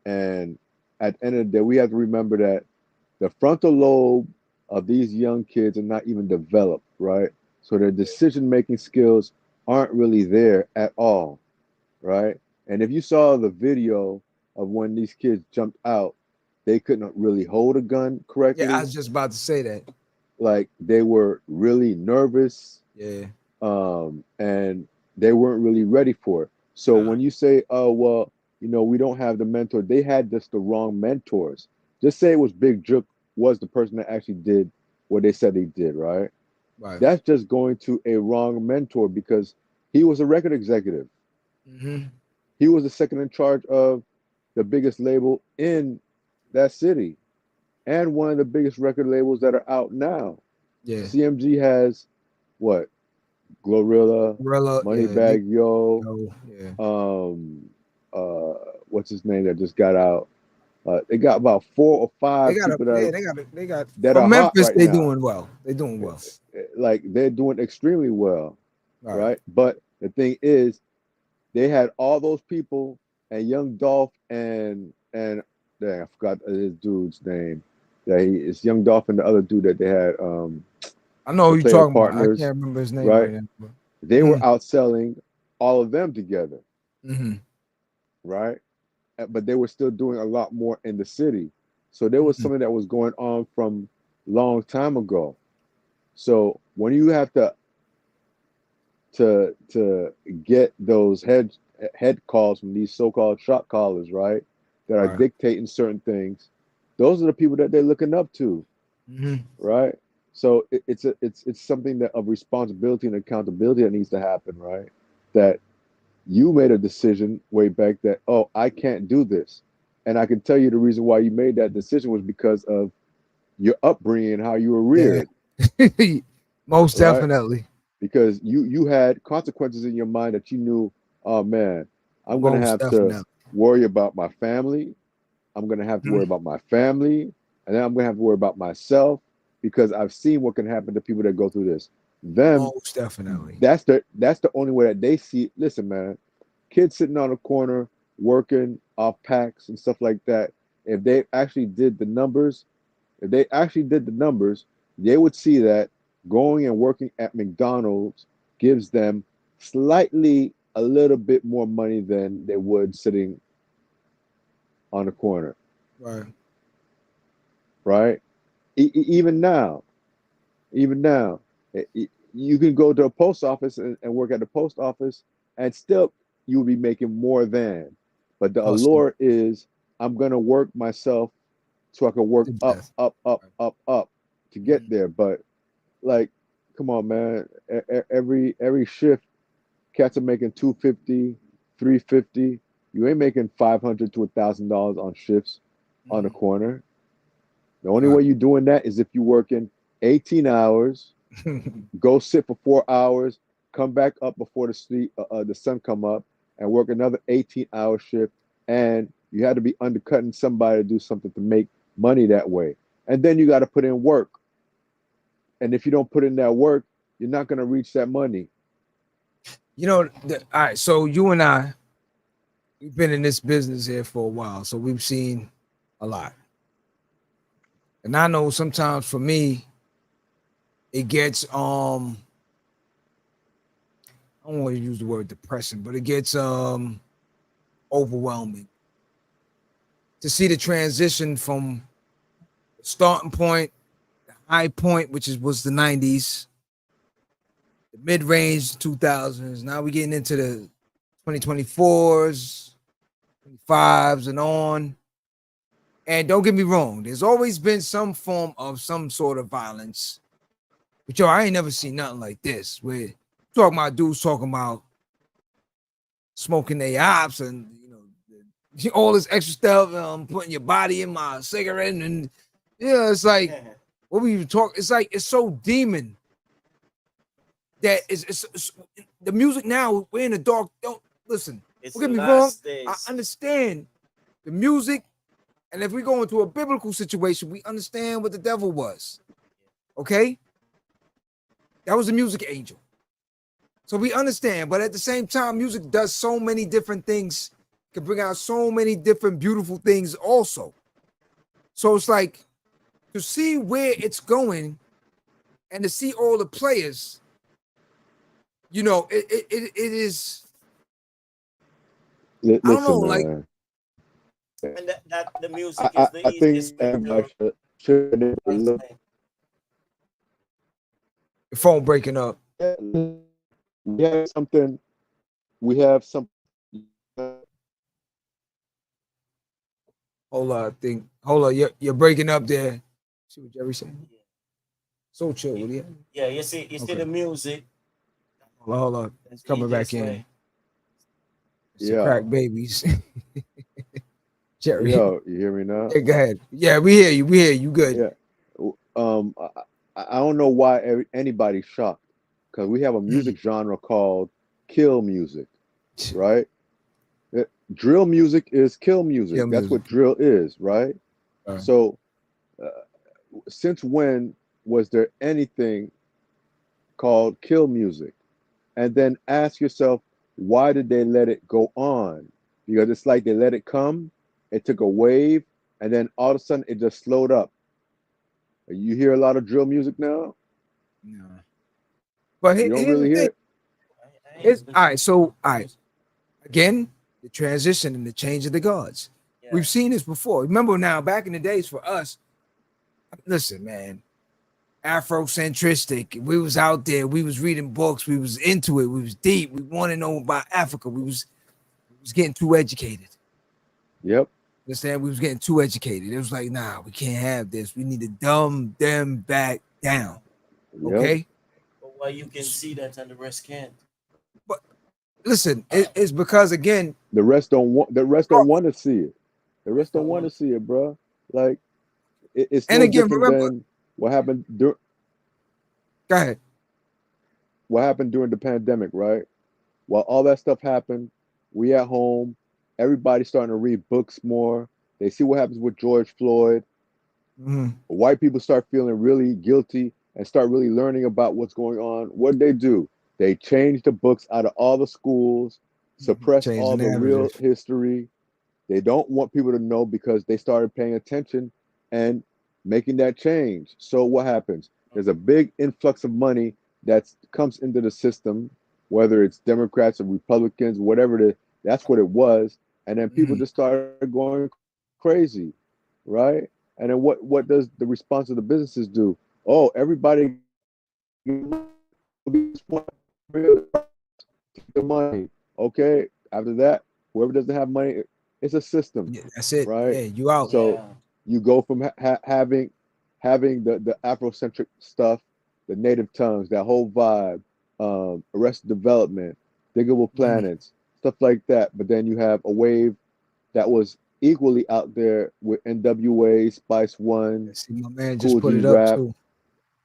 And at the end of the day, we have to remember that the frontal lobe of these young kids are not even developed, right? So their decision-making skills aren't really there at all, right? And if you saw the video of when these kids jumped out, they couldn't really hold a gun correctly. Yeah, I was just about to say that. Like they were really nervous. Yeah. And they weren't really ready for it. So when you say, oh, well, we don't have the mentor, they had just the wrong mentors. Just say it was Big Jook was the person that actually did what they said he did, right? Right. That's just going to a wrong mentor because he was a record executive. He was the second in charge of the biggest label in that city and one of the biggest record labels that are out now. Yeah. CMG has what? Glorilla, Moneybag Yo. What's his name that just got out? They got about 4 or 5 people they got that from are Memphis. hot right They now. doing well. They doing well. Like they're doing extremely well, right? But the thing is, they had all those people and Young Dolph and dang, I forgot this dude's name. It's Young Dolph and the other dude that they had. I know who you're talking partners, about. I can't remember his name right now. They were outselling all of them together, right? But they were still doing a lot more in the city. So there was something that was going on from long time ago. So when you have to get those head calls from these so-called shot callers, right, that are dictating certain things, those are the people that they're looking up to, right? So it's something that of responsibility and accountability that needs to happen, right? That you made a decision way back that, oh, I can't do this. And I can tell you the reason why you made that decision was because of your upbringing and how you were Yeah. reared, Most right? definitely. Because you had consequences in your mind that you knew, oh man, I'm gonna Most have to definitely. worry about my family. I'm gonna have to worry about my family, and then I'm gonna have to worry about myself because I've seen what can happen to people that go through this. Them, Most definitely. that's the only way that they see. Listen, man, kids sitting on a corner working off packs and stuff like that. If they actually did the numbers, they would see that going and working at McDonald's gives them slightly a little bit more money than they would sitting on the corner, Right. right? Even now, you can go to a post office and work at the post office, and still you will be making more than. But the Hustle allure is, I'm gonna work myself so I can work to up, death. up, up, up, up to get there. But like, come on, man. Every shift, cats are making 250, 350. You ain't making $500 to $1,000 on shifts on the corner. The only way you're doing that is if you're working 18 hours, go sit for 4 hours, come back up before the sun come up, and work another 18-hour shift. And you had to be undercutting somebody to do something to make money that way. And then you got to put in work. And if you don't put in that work, you're not going to reach that money. All right. So you and I, we've been in this business here for a while, so we've seen a lot. And I know sometimes for me, it gets I don't want to use the word depressing, but it gets overwhelming to see the transition from the starting point, the high point, which was the 90s, the mid-range 2000s. Now we're getting into the 2024s, 25s, and on. And don't get me wrong, there's always been some form of some sort of violence. But I ain't never seen nothing like this. Where talking about dudes talking about smoking their ops and all this extra stuff, putting your body in my cigarette, and it's like what we even talk. It's like it's so demon that it's the music now. We're in the dark. Don't listen. Don't get me wrong. I understand the music. And if we go into a biblical situation, we understand what the devil was. Okay? That was a music angel. So we understand. But at the same time, music does so many different things, can bring out so many different beautiful things also. So it's like to see where it's going and to see all the players, it is. Listen, I don't know, like. man. And that the music is the I easiest think way everybody to should look. explain. The phone breaking up. We have something. We have something. Hold on, you're breaking up there. See what Jerry said? So chill, will you? Yeah, you see the music. Hold on. It's coming back in. Way. It's the crack babies. Jerry. Yo, you hear me now? Yeah, go ahead. Yeah, we hear you. We hear you. Good. Yeah. I don't know why anybody's shocked, because we have a music genre called kill music, right? Drill music is kill music. That's what drill is, right? So, since when was there anything called kill music? And then ask yourself, why did they let it go on? Because it's like they let it come, it took a wave, and then all of a sudden it just slowed up. You hear a lot of drill music now? No. But you don't really hear it. All right. Again, the transition and the change of the gods. Yeah. We've seen this before. Remember now, back in the days for us, listen, man, Afrocentristic. We was out there. We was reading books. We was into it. We was deep. We want to know about Africa. We was getting too educated. Yep. Understand? We was getting too educated. It was like, nah, we can't have this. We need to dumb them back down. Yep. Okay. But why you can see that and the rest can't? But listen, it's because again, The rest don't want. The rest don't want to see it. The rest don't Don't want to want- see it, bro. Like it's and no again, different remember, than what happened. go ahead. What happened during the pandemic, right? While all that stuff happened, we at home. Everybody's starting to read books more. They see what happens with George Floyd. Mhm. White people start feeling really guilty and start really learning about what's going on. What they do? They change the books out of all the schools, suppress Change all the the real narrative. history. They don't want people to know because they started paying attention and making that change. So what happens? There's a big influx of money that comes into the system, whether it's Democrats or Republicans, whatever it is, that's what it was. And then people just started going crazy, right? And then what does the response of the businesses do? Oh, everybody take the money. Okay. After that, whoever doesn't have money, it's a system, Yeah, that's it. right? Yeah, you out. So Yeah. you go from having the Afrocentric stuff, the native tongues, that whole vibe, Arrested Development, Diggable Planets, stuff like that. But then you have a wave that was equally out there with NWA, Spice One, See, my man Cool just put G it up Rap, too.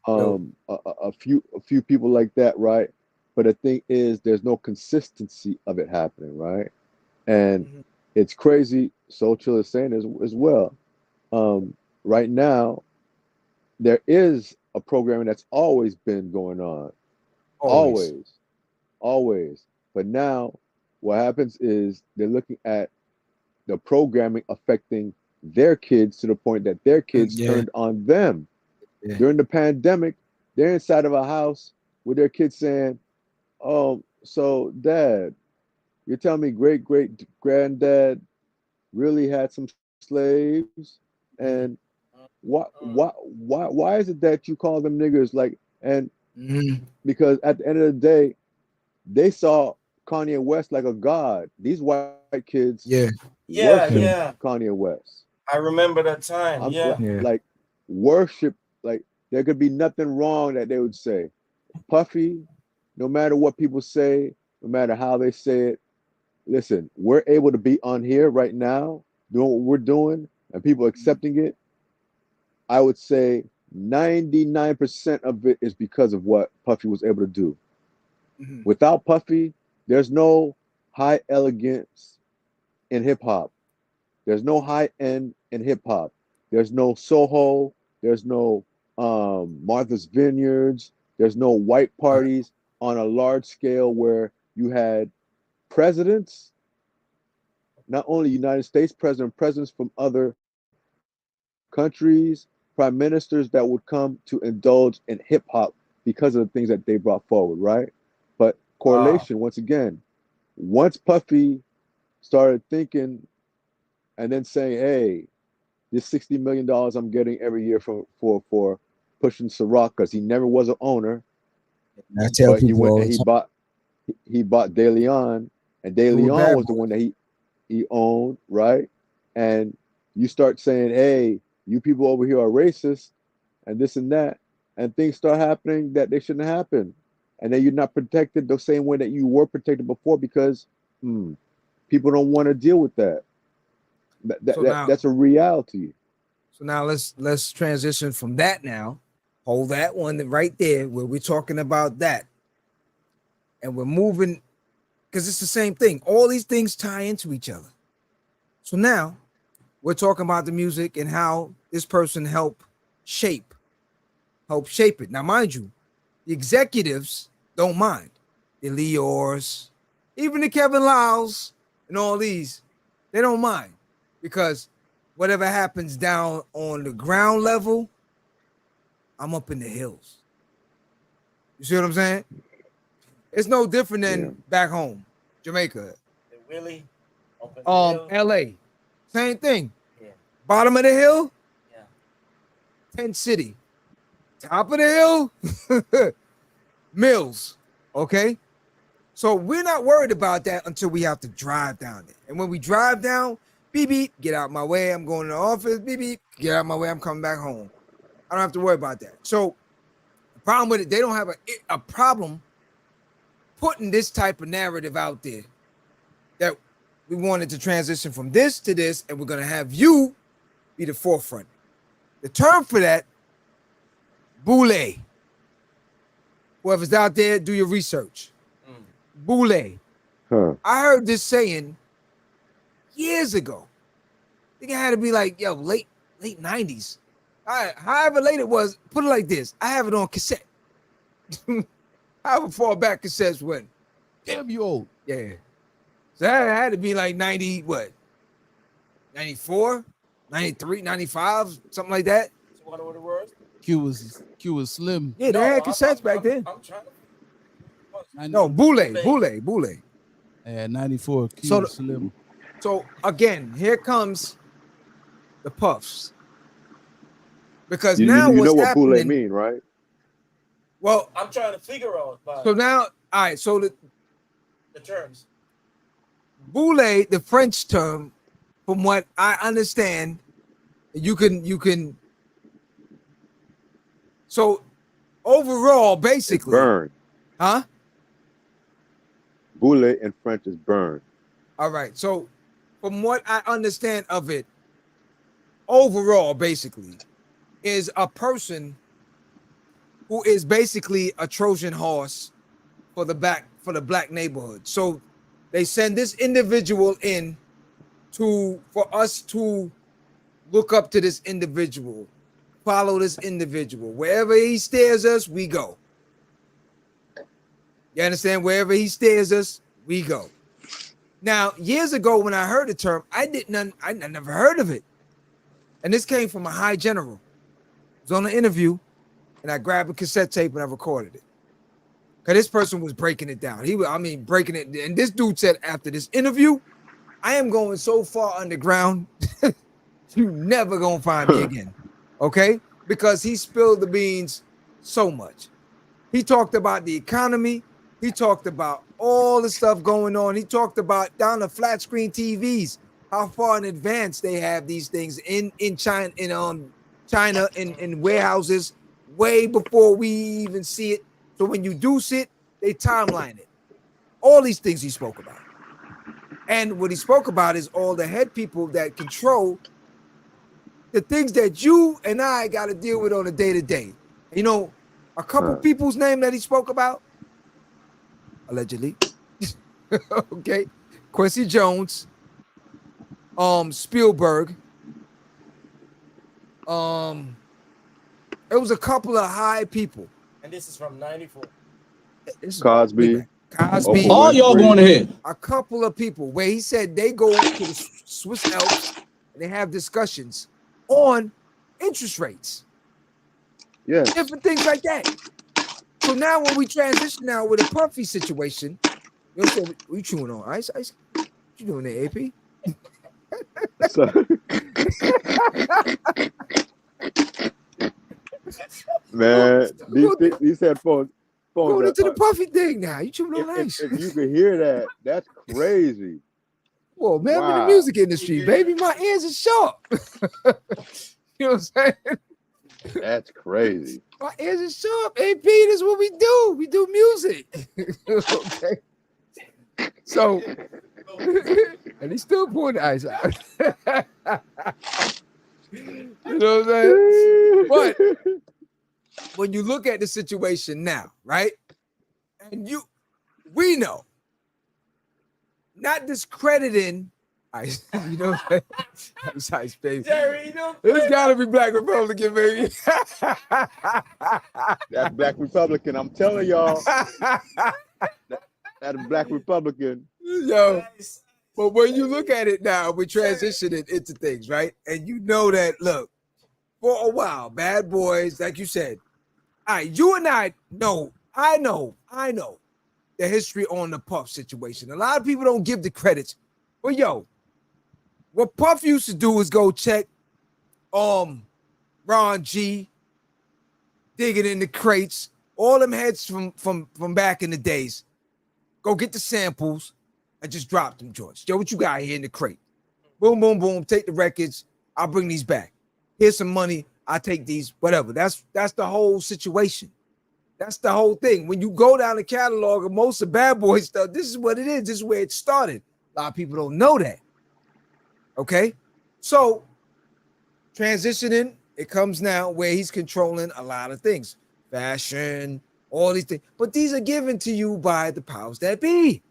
Yo. a few people like that, right? But the thing is, there's no consistency of it happening, right? And it's crazy. Soul Chill is saying as well. Right now, there is a programming that's always been going on, always. But now, what happens is they're looking at the programming affecting their kids to the point that their kids Yeah. turned on them. Yeah. During the pandemic, they're inside of a house with their kids saying, "Oh, so Dad, you're telling me great granddad really had some slaves, and why is it that you call them niggers?" Like, and because at the end of the day, they saw Kanye West like a god. These white kids Yeah. Yeah, worship yeah. Kanye West. I remember that time. Yeah. Yeah. Like worship, like there could be nothing wrong that they would say. Puffy, no matter what people say, no matter how they say it, listen, we're able to be on here right now doing what we're doing and people accepting it. I would say 99% of it is because of what Puffy was able to do. Without Puffy, there's no high elegance in hip hop. There's no high end in hip hop. There's no Soho. There's no Martha's Vineyards. There's no white parties on a large scale where you had presidents, not only United States presidents from other countries, prime ministers that would come to indulge in hip hop because of the things that they brought forward, right? But correlation, once again, once Puffy started thinking and then saying, "Hey, this $60 million I'm getting every year for pushing Ciroc," because he never was an owner, I tell but he people went all and the time. he bought De Leon, and De Who were Leon bad was the one that he owned, right? And you start saying, "Hey, you people over here are racist," and this and that, and things start happening that they shouldn't happen, and then you're not protected the same way that you were protected before because people don't want to deal with that. That's a reality. So now let's transition from that now. Hold that one right there where we're talking about that. And we're moving because it's the same thing. All these things tie into each other. So now we're talking about the music and how this person helped shape it. Now, mind you, the executives don't mind. The Leors, even the Kevin Lyles and all these, they don't mind because whatever happens down on the ground level, I'm up in the hills. You see what I'm saying? It's no different than back home, Jamaica. Really? Up in the hill? LA. Same thing. Yeah. Bottom of the hill, Yeah. Tent City. Top of the hill, Mills. Okay. So we're not worried about that until we have to drive down there. And when we drive down, beep, beep, get out my way. I'm going to the office. Beep, beep, get out my way. I'm coming back home. I don't have to worry about that. So the problem with it, they don't have a problem putting this type of narrative out there that we wanted to transition from this to this, and we're going to have you be the forefront. The term for that, boule. Whoever's out there, do your research. Boule. Huh. I heard this saying years ago. I think it had to be like, late 90s. However late it was, put it like this. I have it on cassette. However far back cassettes went. Damn, you old. Yeah. So that had to be like 90, what? 94, 93, 95, something like that. So what were the words? Q was slim. Yeah, they had cassettes back then. I'm trying to. No, boule. Yeah, 94. Q So was slim. So again, here comes the puffs. Because You now know what's what boule happening? mean, right? Well, I'm trying to figure out so now, all right, so the terms. boule, the French term, from what I understand, you can. So overall, It's basically, burn. huh? Boule in French is burn. All right. So from what I understand of it, overall, basically, is a person who is basically a Trojan horse for the black neighborhood. So they send this individual in for us to look up to this individual, follow this individual. Wherever he steers us, we go. You understand? Wherever he steers us, we go. Now, years ago, when I heard the term, I never heard of it. And this came from a high general. I was on an interview, and I grabbed a cassette tape and I recorded it. Because this person was breaking it down. Breaking it. And this dude said after this interview, I am going so far underground, you never gonna find me again. Okay? Because he spilled the beans so much. He talked about the economy. He talked about all the stuff going on. He talked about down the flat screen TVs, how far in advance they have these things in China, in warehouses, way before we even see it. So when you do see it, they timeline it. All these things he spoke about. And what he spoke about is all the head people that control the things that you and I got to deal with on a day-to-day. You know, a couple people's name that he spoke about, allegedly. Okay. Quincy Jones, Spielberg. It was a couple of high people. And this is from 94. Cosby. Cosby. All y'all going ahead. A couple of people where he said they go to the Swiss Alps and they have discussions on interest rates. Yeah. Different things like that. So now when we transition now with a Puffy situation, you know, we chewing on ice. What you doing there, AP? So, man, these headphones Going into the Puffy thing now. You chewing on ice. If you could hear that, that's crazy. Well, man, I'm in Wow. the music industry, baby. My ears are sharp. You know what I'm saying? That's crazy. My ears are sharp. AP, this is what we do. We do music. Okay. So, and he's still pouring the ice out. You know what I'm saying? But when you look at the situation now, right? And we know, not discrediting ice, you know what I'm saying? Ice, baby. Jerry, you know, It's gotta be Black Republican, baby. That's Black Republican. I'm telling y'all, that's Black Republican. Yo, but when you look at it now, we transition it into things, right? And you know that, look, for a while, Bad Boys, like you said, all right, you and I know the history on the Puff situation. A lot of people don't give the credits, but yo, what Puff used to do is go check Ron G, digging in the crates, all them heads from back in the days. Go get the samples and just drop them joints. Yo, what you got here in the crate? Boom, boom, boom. Take the records. I'll bring these back. Here's some money. I'll take these, whatever. That's the whole situation. That's the whole thing. When you go down the catalog of most of Bad Boy stuff, this is what it is. This is where it started. A lot of people don't know that. Okay? So, transitioning, it comes now where he's controlling a lot of things. Fashion, all these things. But these are given to you by the powers that be.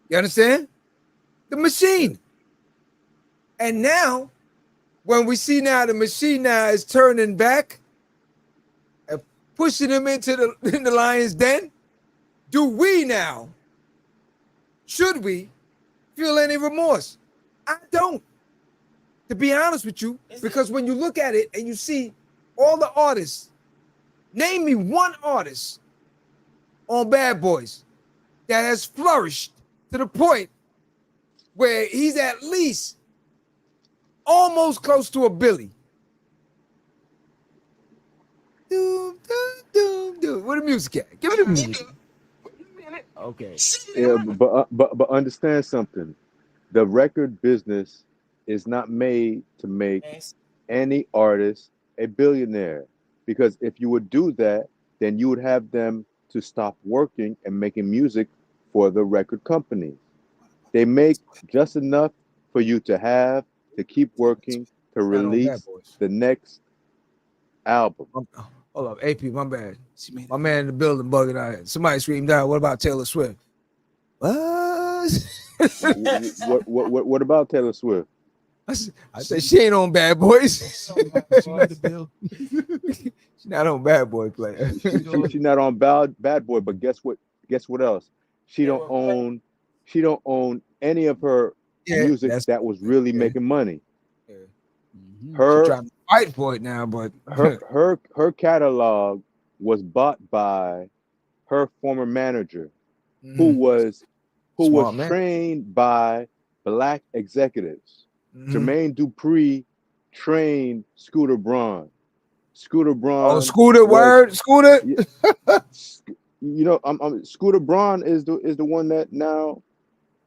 You understand? The machine. And now, when we see now the machine now is turning back and pushing him into the lion's den, do we now, should we feel any remorse? I don't, to be honest with you, because when you look at it and you see all the artists, name me one artist on Bad Boys that has flourished to the point where he's at least almost close to a Billy. Doom, doom, doom, doom. Where the music at? Give me the music. Okay. Yeah, but understand something. The record business is not made to make any artist a billionaire, because if you would do that, then you would have them to stop working and making music for the record company. They make just enough for you to have to keep working to release the next album. Hold up, AP, my bad. My man in the building bugging out. Somebody screamed out, what about Taylor Swift? What? What about Taylor Swift? I said she ain't on Bad Boys. She's not on Bad Boy player. She's not on Bad Boy, but guess what? Guess what else? She don't own any of her music that was really making money. Yeah. Her trying to fight for it now, but her catalog was bought by her former manager, who was trained by black executives. Jermaine Dupri trained Scooter Braun. Scooter Braun. Oh, Scooter, Scooter. You know, Scooter Braun is the one that now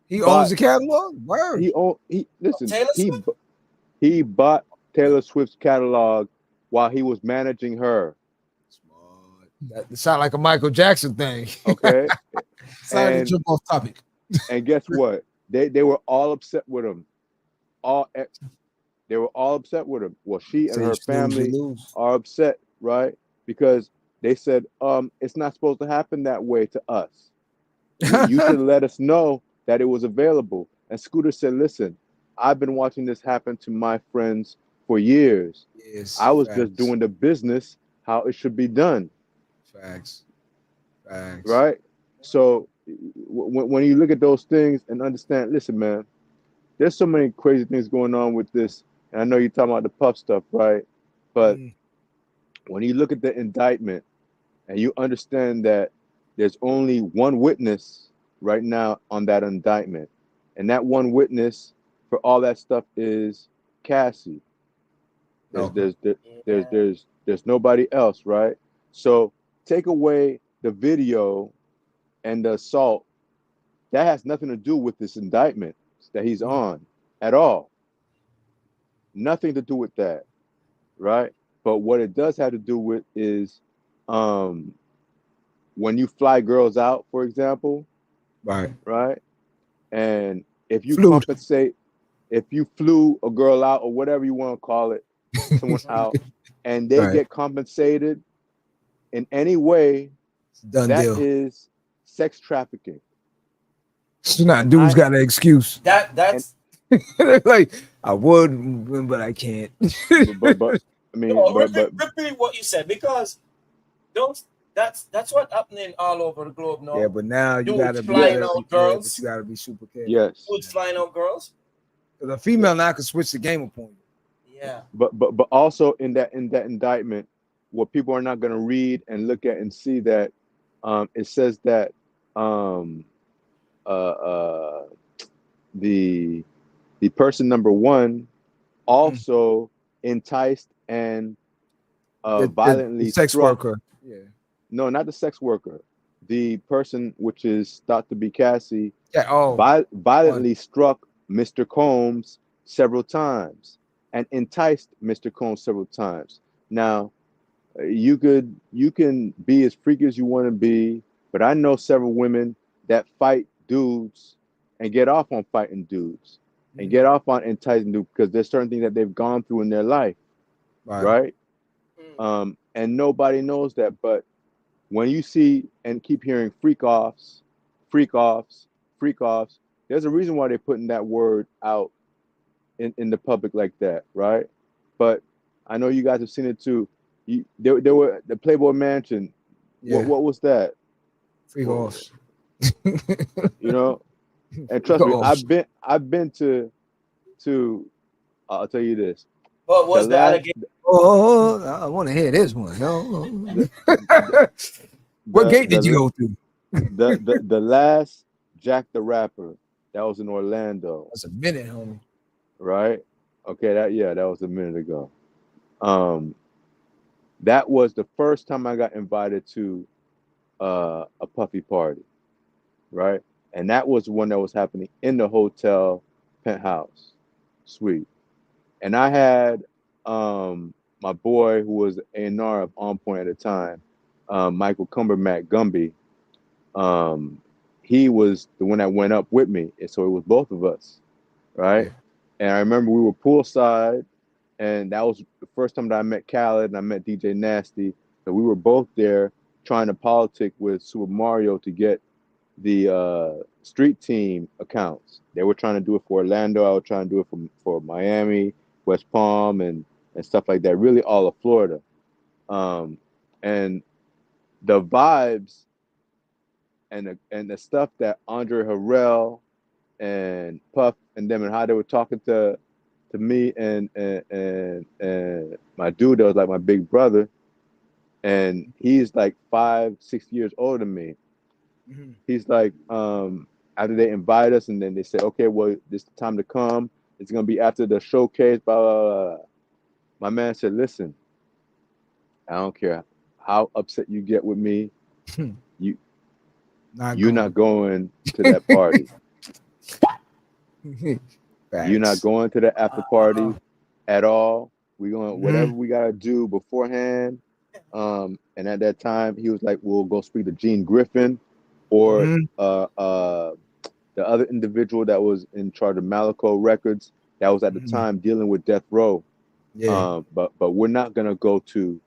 he owns the catalog. Word. He bought Taylor Swift's catalog while he was managing her. That sound like a Michael Jackson thing. Okay. Sorry to jump off topic. And guess what? They were all upset with him. They were all upset with him. Well, she and her family are upset, right? Because they said, it's not supposed to happen that way to us. You should let us know that it was available. And Scooter said, listen, I've been watching this happen to my friends for years. Yes, I was just doing the business how it should be done. Facts. Right? So when you look at those things and understand, listen, man, there's so many crazy things going on with this. And I know you're talking about the Puff stuff, right? But when you look at the indictment and you understand that there's only one witness right now on that indictment, and that one witness for all that stuff is Cassie. There's nobody else, right? So take away the video and the assault. That has nothing to do with this indictment that he's on at all. Nothing to do with that, right? But what it does have to do with is when you fly girls out, for example, right? And if you compensate, if you flew a girl out or whatever you want to call it, someone out, and they get compensated in any way, that is sex trafficking. So now dude's got an excuse. That's like I would, but I can't. but I mean, repeat what you said, because that's what's happening all over the globe now. Yeah, but now you gotta be girls. You gotta be super careful. Yes. Dudes flying out girls. The female now can switch the game upon you. Yeah. But also in that indictment, what people are not going to read and look at and see that it says that the person number one also enticed and violently the sex worker. Yeah. No, not the sex worker. The person, which is thought to be Cassie, violently struck Mr. Combs several times and enticed Mr. Combs several times. Now, You can be as freaky as you want to be, but I know several women that fight dudes and get off on fighting dudes and get off on enticing dudes because there's certain things that they've gone through in their life, right? And nobody knows that. But when you see and keep hearing freak offs, there's a reason why they're putting that word out in the public like that, right? But I know you guys have seen it too. There were the Playboy Mansion. Yeah. What was that? Freak offs. You know, and trust me, I've been to. I'll tell you this. What was the allegation? Oh, I want to hear this one. What gate did you go through? the last Jack the Rapper that was in Orlando. That's a minute, homie. Right? Okay, that was a minute ago. That was the first time I got invited to a puffy party, right? And that was one that was happening in the hotel penthouse suite. And I had my boy who was A&R of On Point at the time, Michael Cumbermatt Gumby. He was the one that went up with me, and so it was both of us, right? Yeah. And I remember we were poolside, and that was the first time that I met Khaled and I met DJ Nasty. So we were both there trying to politic with Super Mario to get the street team accounts. They were trying to do it for Orlando. I was trying to do it for Miami, West Palm, and stuff like that. Really, all of Florida. And the vibes and the stuff that Andre Harrell and Puff and them and how they were talking to me and my dude that was like my big brother, and he's like 5-6 years older than me. He's like, after they invite us and then they say, okay, well, this time to come. It's gonna be after the showcase. Blah, blah, blah. My man said, listen, I don't care how upset you get with me, you're not going to that party. You're not going to the after party at all. We're going whatever we gotta do beforehand. And at that time, he was like, "We'll go speak to Gene Griffin, or the other individual that was in charge of Malaco Records that was at the time dealing with Death Row." Yeah. But we're not gonna go to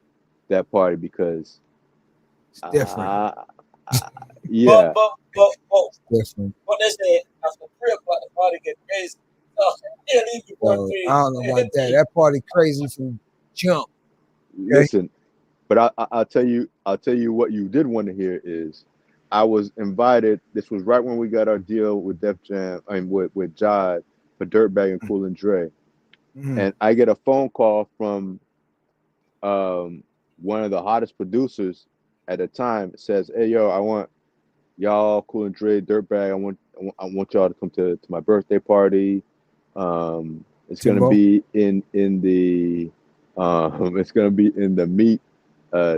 that party because it's different. Yeah. But different. What they say after 3 o'clock the party get crazy. I don't know about that. That party crazy from jump. Okay? Listen, but I'll tell you what you did want to hear is I was invited. This was right when we got our deal with Def Jam, with Jod for Dirtbag and Cool and Dre. And I get a phone call from one of the hottest producers at the time. It says, "Hey, yo, I want y'all, Cool and Dre, Dirtbag. I want y'all to come to my birthday party. It's gonna be in the it's gonna be in the meat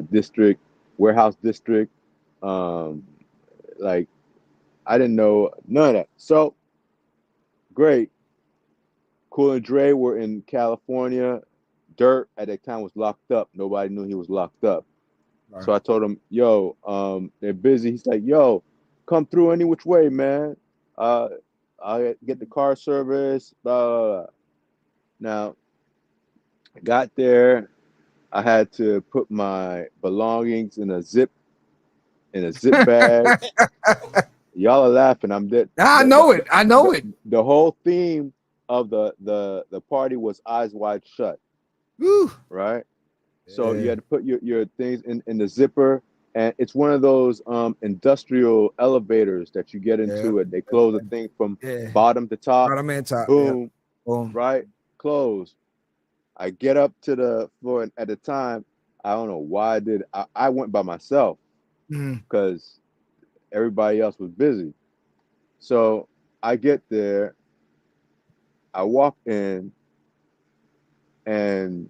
district, warehouse district. Like I didn't know none of that. So great. Cool and Dre were in California. Dirt at that time was locked up. Nobody knew he was locked up. Right. So I told him, yo, they're busy. He's like, yo, come through any which way, man. I'll get the car service, blah, blah, blah. Now, I got there. I had to put my belongings in a zip bag. Y'all are laughing. I'm dead. I know it. The whole theme of the party was eyes wide shut. Woo. Right? So you had to put your things in the zipper, and it's one of those industrial elevators that you get into, and they close the thing from bottom to top. Bottom and top. Boom. Boom. Right? Close. I get up to the floor, and at the time, I don't know why I went by myself because everybody else was busy. So I get there, I walk in, and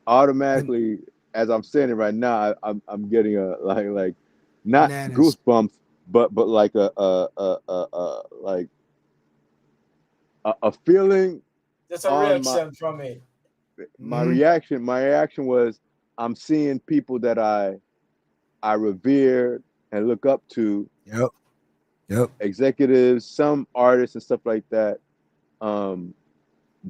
automatically, as I'm standing right now, I'm getting a like not bananas. Goosebumps, but like a feeling. There's a reaction from it. my reaction was, I'm seeing people that I revere and look up to. Yep. Executives, some artists and stuff like that,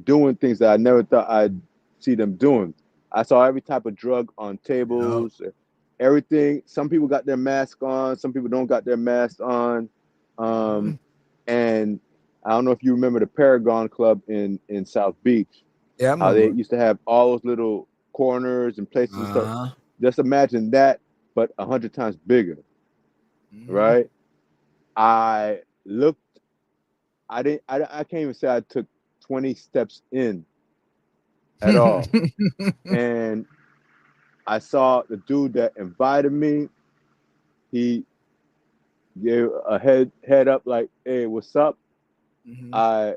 doing things that I never thought I'd see them doing. I saw every type of drug on tables, everything. Some people got their mask on, some people don't got their mask on. And I don't know if you remember the Paragon Club in South Beach. Yeah, how they used to have all those little corners and places and stuff. Just imagine that, but 100 times bigger, right? I can't even say I took 20 steps in at all. And I saw the dude that invited me. He gave a head up like, hey, what's up? I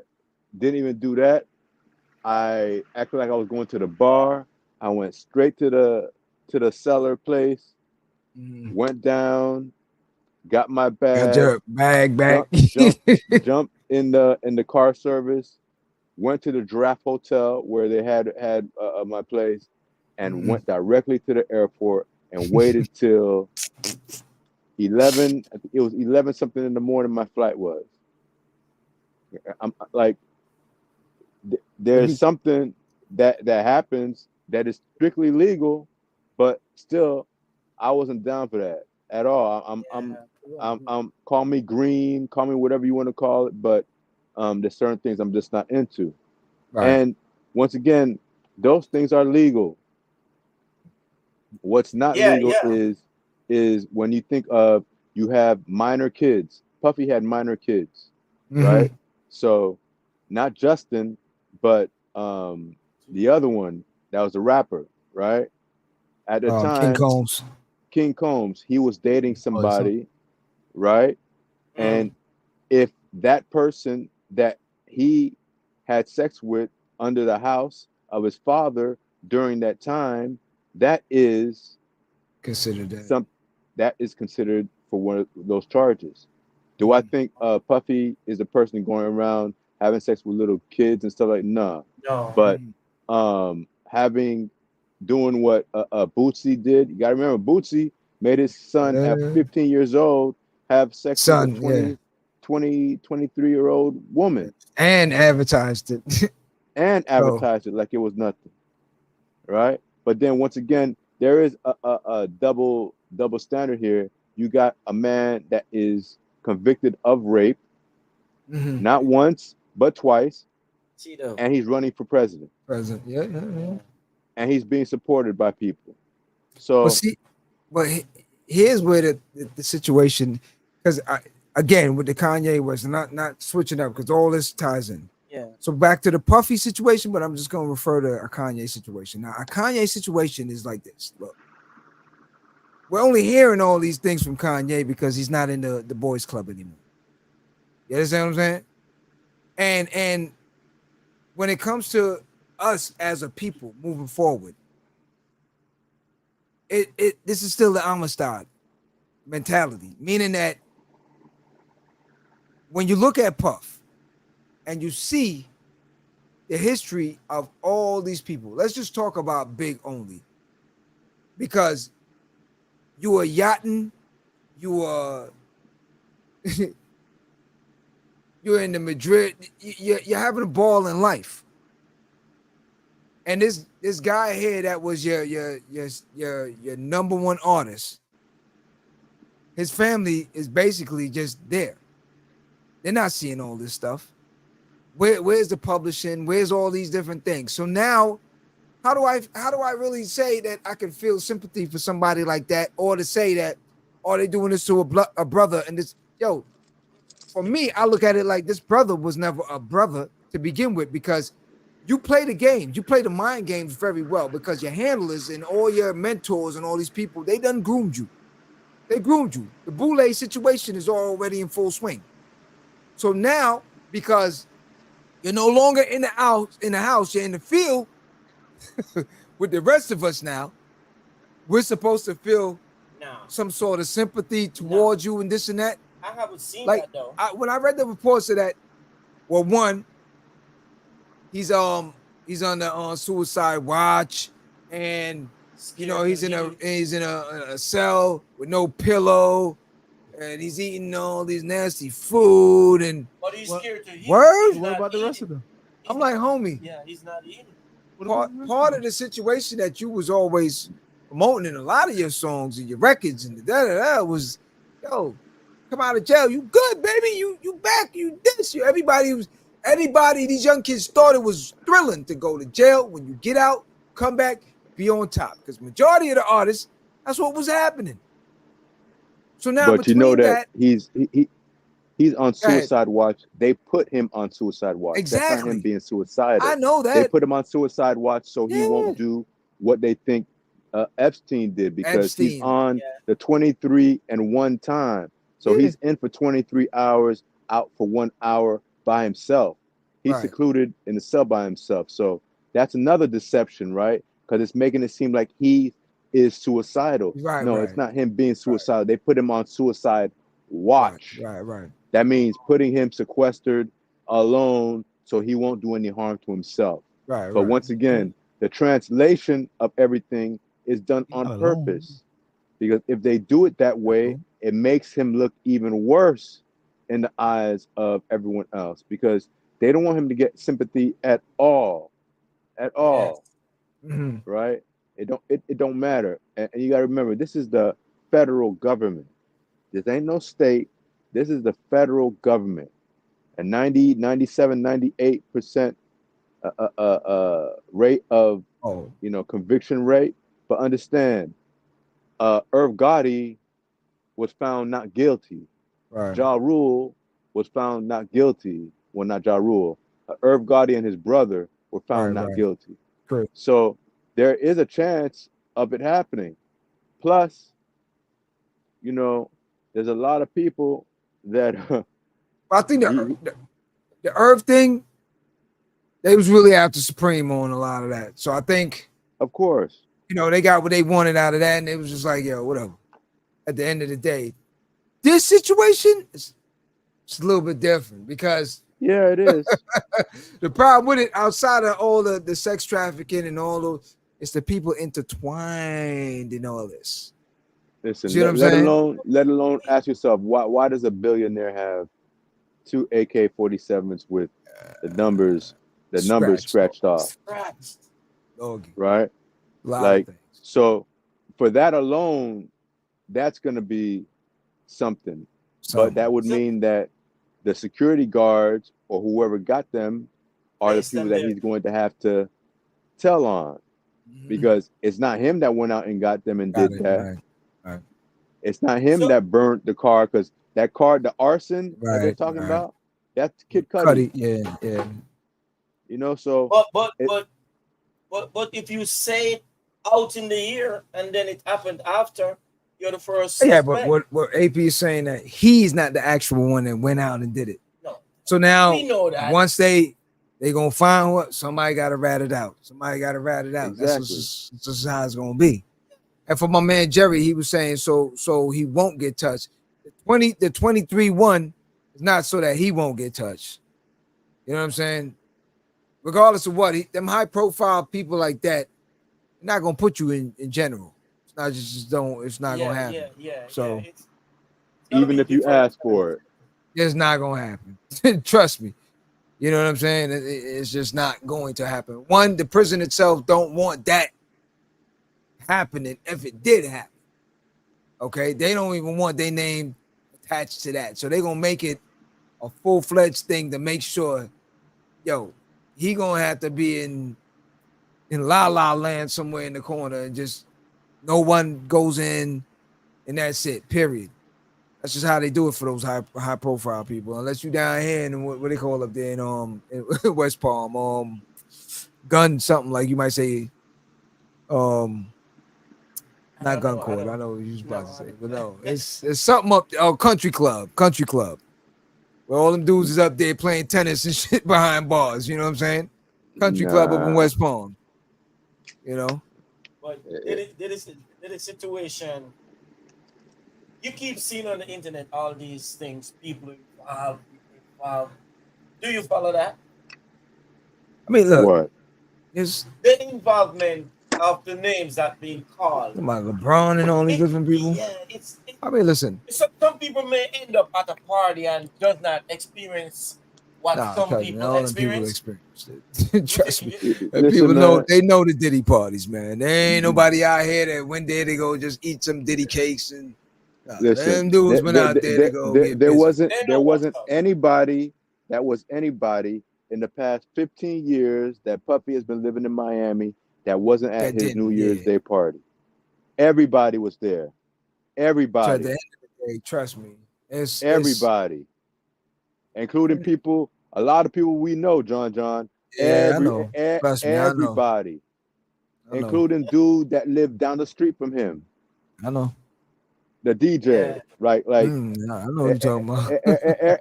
didn't even do that. I acted like I was going to the bar. I went straight to the cellar place, went down, got my bag, got your bag back, jumped in the car service, went to the Draft Hotel where they had my place, and went directly to the airport and waited till 11. It was 11 something in the morning. My flight was. I'm like, there's something that happens that is strictly legal, but still, I wasn't down for that at all. I'm call me green, call me whatever you want to call it, but there's certain things I'm just not into. Right. And once again, those things are legal. What's not legal is when you think of, you have minor kids. Puffy had minor kids, right? So not Justin, but the other one that was a rapper, right? At the time, King Combs, he was dating somebody, right? And if that person that he had sex with under the house of his father during that time, that is considered that is considered for one of those charges. Do I think Puffy is a person going around having sex with little kids and stuff like no? But doing what Bootsy did, you gotta remember Bootsy made his son at 15 years old have sex with a 23-year-old woman and advertised it it like it was nothing, right? But then once again, there is a double standard here. You got a man that is convicted of rape, not once but twice, and he's running for president. Yeah. And he's being supported by people. So, but here's where the situation, because again with the Kanye was not switching up, because all this ties in. Yeah. So back to the Puffy situation, but I'm just going to refer to a Kanye situation. Now, a Kanye situation is like this. Look, we're only hearing all these things from Kanye because he's not in the boys club anymore. You understand what I'm saying? And when it comes to us as a people moving forward, this is still the Amistad mentality, meaning that when you look at Puff and you see the history of all these people, let's just talk about Big only, because you are yachting, you are you're in the Madrid, you're having a ball in life. And this guy here that was your number one artist, his family is basically just there. They're not seeing all this stuff. Where's the publishing? Where's all these different things? So now, how do I really say that I can feel sympathy for somebody like that, or to say that, are they doing this to a brother? And this, for me, I look at it like this brother was never a brother to begin with, because you play the game, you play the mind games very well, because your handlers and all your mentors and all these people, they done groomed you. They groomed you. The Boule situation is already in full swing. So now, because you're no longer in the house, you're in the field with the rest of us now, we're supposed to feel some sort of sympathy towards you and this and that. I haven't seen that though. When I read the reports of that, well, one, he's he's under suicide watch, and you know he's in a cell with no pillow, and he's eating all these nasty food, and But he's scared to eat. word. What about the rest of them? I'm like, homie. Yeah, he's not eating. Part of the situation that you was always promoting in a lot of your songs and your records and was, yo, come out of jail, you good, baby, you back, you this, you everybody, these young kids thought it was thrilling to go to jail. When you get out, come back, be on top, because majority of the artists, that's what was happening. So now, but you know that he's on suicide watch. They put him on suicide watch. Exactly. That's not him being suicidal. I know that. They put him on suicide watch so he won't do what they think Epstein did, because he's on the 23-and-1 time. So he's in for 23 hours, out for 1 hour by himself. He's secluded in the cell by himself. So that's another deception, right? Because it's making it seem like he is suicidal. It's not him being suicidal. They put him on suicide watch. Right. That means putting him sequestered, alone, so he won't do any harm to himself. But once again, the translation of everything is done on purpose, because if they do it that way, it makes him look even worse in the eyes of everyone else, because they don't want him to get sympathy at all. Right? It don't matter. And you got to remember, this is the federal government. This ain't no state. This is the federal government. And 90, 97, 98% rate of conviction rate. But understand, Irv Gotti was found not guilty. Ja Rule was found not guilty. Well, not Ja Rule. Irv Gotti and his brother were found not guilty. So there is a chance of it happening. Plus, there's a lot of people that I think the Irv thing, they was really after Supreme on a lot of that. So I think, of course, they got what they wanted out of that, and it was just like, yo, whatever. At the end of the day, this situation is a little bit different, because it is. The problem with it, outside of all the sex trafficking and all those, it's the people intertwined in all this. Listen, let alone ask yourself, why does a billionaire have 2 AK-47s with the numbers scratched off? Right? Like, so for that alone, that's going to be something. But that would mean that the security guards or whoever got them are the people that he's going to have to tell on, because it's not him that went out and got them and did that. Right. It's not him that burnt the car, because that car, the arson that they're talking about, that's Kid Cudi. Yeah. So but if you say it out in the year and then it happened after, you're the first suspect. Yeah, but what AP is saying, that he's not the actual one that went out and did it. No. So now, we know that. Once they gonna find what, somebody got to rat it out. Exactly. That's just how it's gonna be. And for my man Jerry, he was saying so he won't get touched. The 23-1 is not so that he won't get touched. You know what I'm saying? Regardless of what, them high profile people like that, not gonna put you in general. It's not it's not gonna happen. So even if you ask for it, it's not gonna happen. Trust me. You know what I'm saying? It's just not going to happen. One, the prison itself don't want that happening if it did happen. Okay, they don't even want their name attached to that, so they're gonna make it a full-fledged thing to make sure, he gonna have to be in La La Land somewhere in the corner, and just no one goes in, and that's it. Period. That's just how they do it for those high profile people. Unless you down here in what they call up there in West Palm, gun something, like you might say, not gun court. I know what you was about to say, but no, it's something up. Country club, where all them dudes is up there playing tennis and shit behind bars. You know what I'm saying? Country club up in West Palm. But there is a situation. You keep seeing on the internet all these things, people involved. Do you follow that? I mean, look. What? It's the involvement of the names that being called. like LeBron and all these different people. Yeah, it's I mean, listen. some people may end up at a party and does not experience what Nah, some trust me, people all them people experience. experienced it. Trust me. And Listen, people know man. they know the Diddy parties, man. There ain't nobody out here that went there to go just eat some Diddy cakes and Listen, them dudes went out there to go get there busy. wasn't They know what's up. anybody that was anybody in the past 15 years that Puffy has been living in Miami that wasn't at That his didn't, New Year's yeah. Day party. Everybody was there. So at Everybody. the end of the day, trust me, it's Everybody. Including people, a lot of people we know, John. yeah, I know. Trust me, I know. Everybody. I know. Including dude that lived down the street from him. I know. The DJ, Yeah. right? Like I know what you're talking about.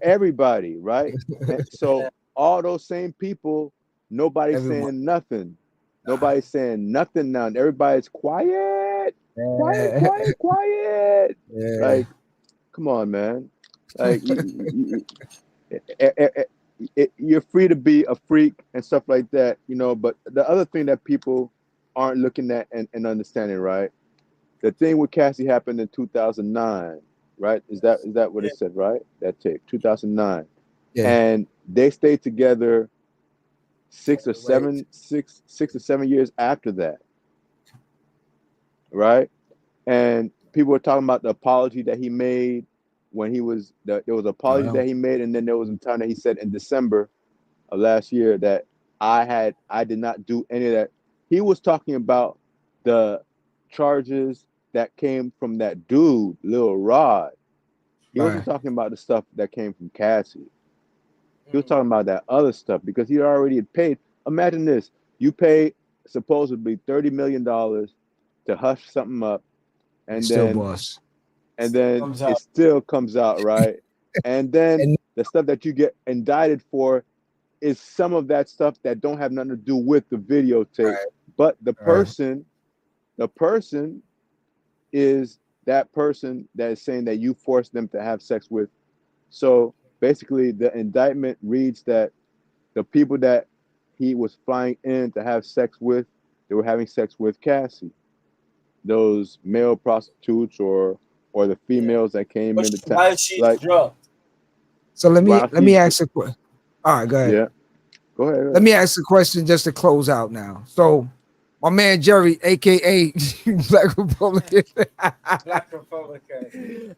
everybody, right? And so all those same people, nobody's Everyone. saying nothing. Nobody's saying nothing now. And everybody's quiet. Quiet. Yeah. Like, come on, man. Like, you're free to be a freak and stuff like that, you know. But the other thing that people aren't looking at and understanding, right? The thing with Cassie happened in 2009, right? Is that what it said, right? That tape, 2009. Yeah. And they stayed together 6 or 7 years after that, right? And people were talking about the apology that he made when he was there was an apology that he made, and then there was a time that he said in December of last year that I did not do any of that. He was talking about the charges that came from that dude, Lil Rod. He wasn't talking about the stuff that came from Cassie. He was talking about that other stuff because he already had paid. Imagine this. You pay supposedly $30 million to hush something up, and then it still comes out, right? And then the stuff that you get indicted for is some of that stuff that don't have nothing to do with the videotape. Right. But the person is that person that is saying that you forced them to have sex with. So basically the indictment reads that the people that he was flying in to have sex with, they were having sex with Cassie. Those male prostitutes or the females that came into town. While she's drunk. So let me ask a question. All right, go ahead. Yeah. Go ahead. Let me ask a question just to close out now. So my man Jerry, aka Black Republican,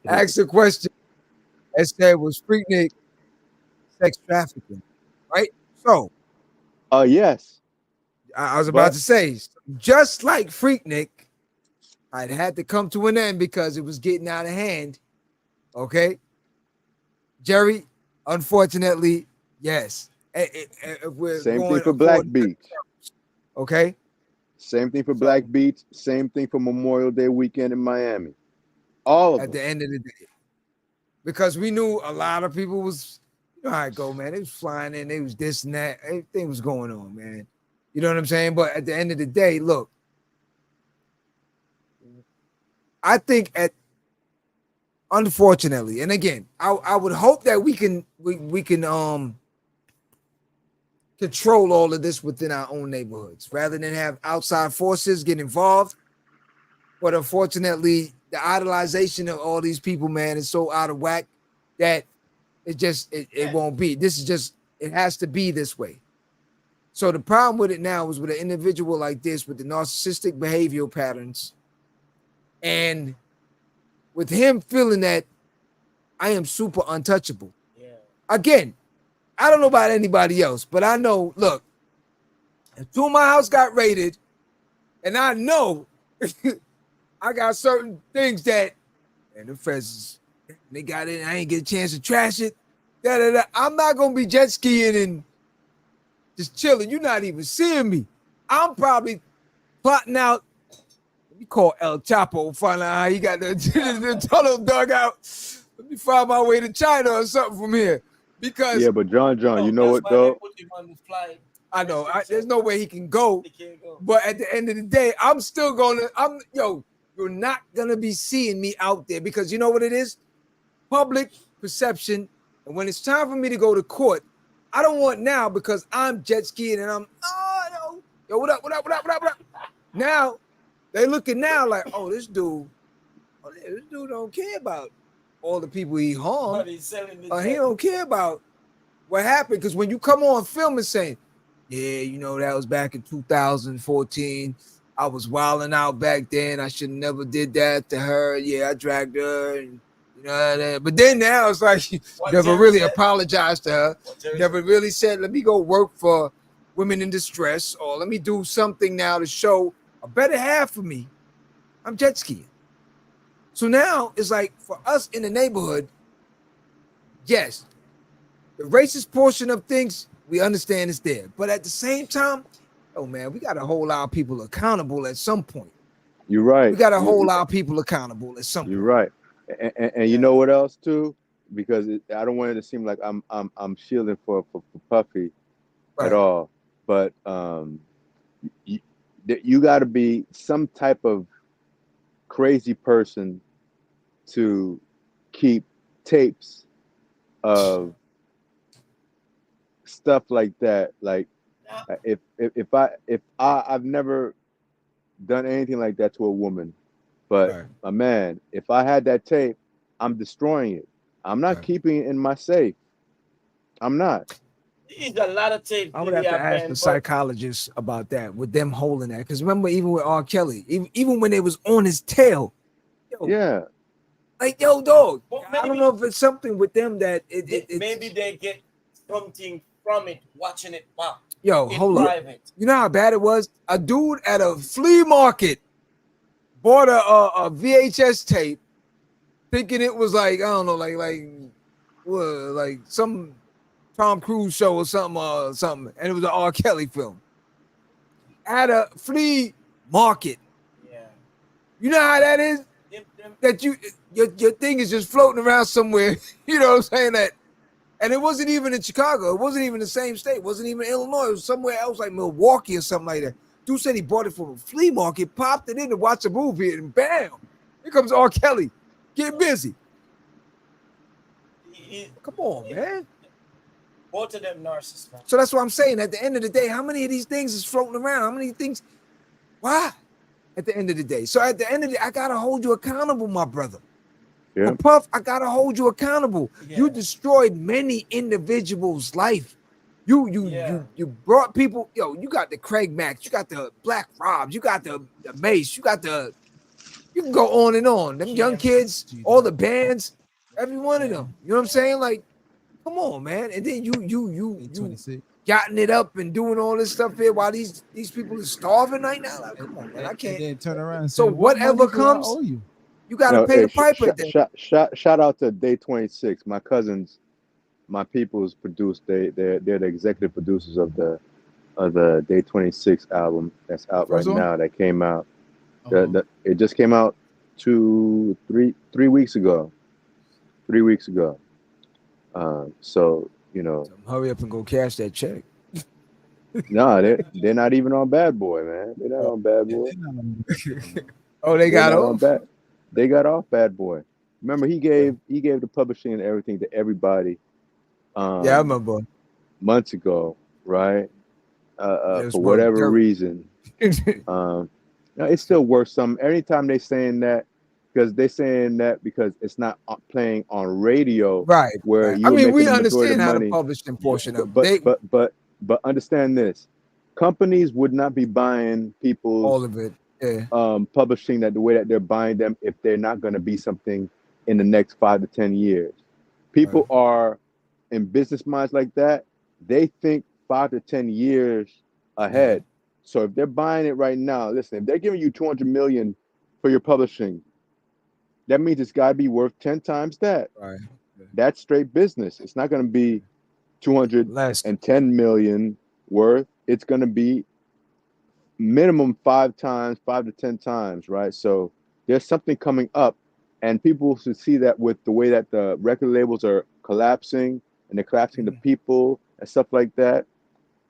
asked a question and said, was Freaknik sex trafficking? Right? So yes. I was about to say, just like Freaknik, I'd had to come to an end because it was getting out of hand. Okay. Jerry, unfortunately, yes. Same thing for Black Beach. Okay. Same thing for Black Beach. Same thing for Memorial Day weekend in Miami. All of at them. the end of the day. Because we knew a lot of people was, you know how it go, man. They was flying in, they was this and that. Everything was going on, man. You know what I'm saying? But at the end of the day, look, I think unfortunately, and again, I would hope that we can control all of this within our own neighborhoods rather than have outside forces get involved. But unfortunately, the idolization of all these people, man, is so out of whack that it won't be. This is just, it has to be this way. So the problem with it now is with an individual like this with the narcissistic behavioral patterns and with him feeling that I am super untouchable. Yeah. Again, I don't know about anybody else, but I know, look, if two of my house got raided, and I know I got certain things that, and the feds, they got it, I ain't get a chance to trash it. I'm not going to be jet skiing and just chilling. You're not even seeing me. I'm probably plotting out. Let me call El Chapo, find out how he got the tunnel dug out. Let me find my way to China or something from here. Because but John, you know what though? I know there's no way he can go. But at the end of the day, I'm still you're not gonna be seeing me out there because you know what it is? Public perception. And when it's time for me to go to court, I don't want now because I'm jet skiing and I'm Yo, what up? What up? What up? What up? What up? Now they looking now like, oh, this dude don't care about all the people he harmed. But he's selling the He don't care about what happened. Because when you come on film and saying, yeah, you know, that was back in 2014. I was wilding out back then. I should never did that to her. Yeah, I dragged her. And, you know, but then now it's like you never really apologized to her. Never really said, let me go work for women in distress, or let me do something now to show a better half of me. I'm jet skiing. So now it's like for us in the neighborhood, yes, the racist portion of things, we understand is there. But at the same time, oh man, we got to hold our people accountable at some point. You're right. We got to hold our people accountable at some point. You're right. And you know what else too? Because I don't want it to seem like I'm shielding for Puffy at all. But you got to be some type of crazy person to keep tapes of stuff like that. Like if I've never done anything like that to a woman, but a man, if I had that tape, I'm destroying it. I'm not keeping it in my safe. I'm not. He's a lot of tape. I would have to ask the psychologist about that, with them holding that. Because remember, even with R. Kelly, even when it was on his tail, yeah, like yo, dog. I don't know if it's something with them that maybe they get something from it, watching it pop. Yo, hold up. You know how bad it was? A dude at a flea market bought a VHS tape, thinking it was like, I don't know, like some Tom Cruise show or something, and it was an R. Kelly film. At a flea market. Yeah. You know how that is? That your thing is just floating around somewhere. You know what I'm saying? That, and it wasn't even in Chicago. It wasn't even the same state. It wasn't even Illinois. It was somewhere else, like Milwaukee or something like that. Dude said he bought it from a flea market, popped it in to watch a movie, and bam, here comes R. Kelly. Get busy. Come on, man. Both of them narcissists, man. So that's what I'm saying. At the end of the day, how many of these things is floating around? How many things? Why? At the end of the day. So at the end of the day, I gotta hold you accountable, my brother. Yeah. Puff, I gotta hold you accountable. Yeah. You destroyed many individuals' life. You brought people. Yo, you got the Craig Max, you got the Black Robs, you got the Mace, you can go on and on. Them young kids, all the bands, every one of them. You know what I'm saying? Like, come on, man. And then you gotten it up and doing all this stuff here while these people are starving right now. Like, come on, man. I can't. And then turn around and so say, whatever comes, you gotta pay the piper. Shout out to Day 26. My cousins, my peoples produced. They're the executive producers of the Day 26 album that's out right now. That came out. It just came out 3 weeks ago. 3 weeks ago. So you know, hurry up and go cash that check. No, they're not even on Bad Boy, man. They're not on Bad Boy. Oh, they got off. They got off Bad Boy. Remember, he gave the publishing and everything to everybody. Yeah, I remember. Months ago, right? For whatever reason. No, it's still worth some. Anytime they saying that, because it's not playing on radio, right? Where I mean, we understand how the publishing portion of it, but understand this: companies would not be buying people's all of it, publishing that the way that they're buying them if they're not going to be something in the next 5 to 10 years. People are in business minds like that. They think 5 to 10 years ahead. So if they're buying it right now, listen, if they're giving you $200 million for your publishing, that means it's got to be worth 10 times that. Right. That's straight business. It's not going to be 210 million worth. It's going to be minimum 5 to 10 times, right? So there's something coming up, and people should see that with the way that the record labels are collapsing, and they're collapsing the people and stuff like that.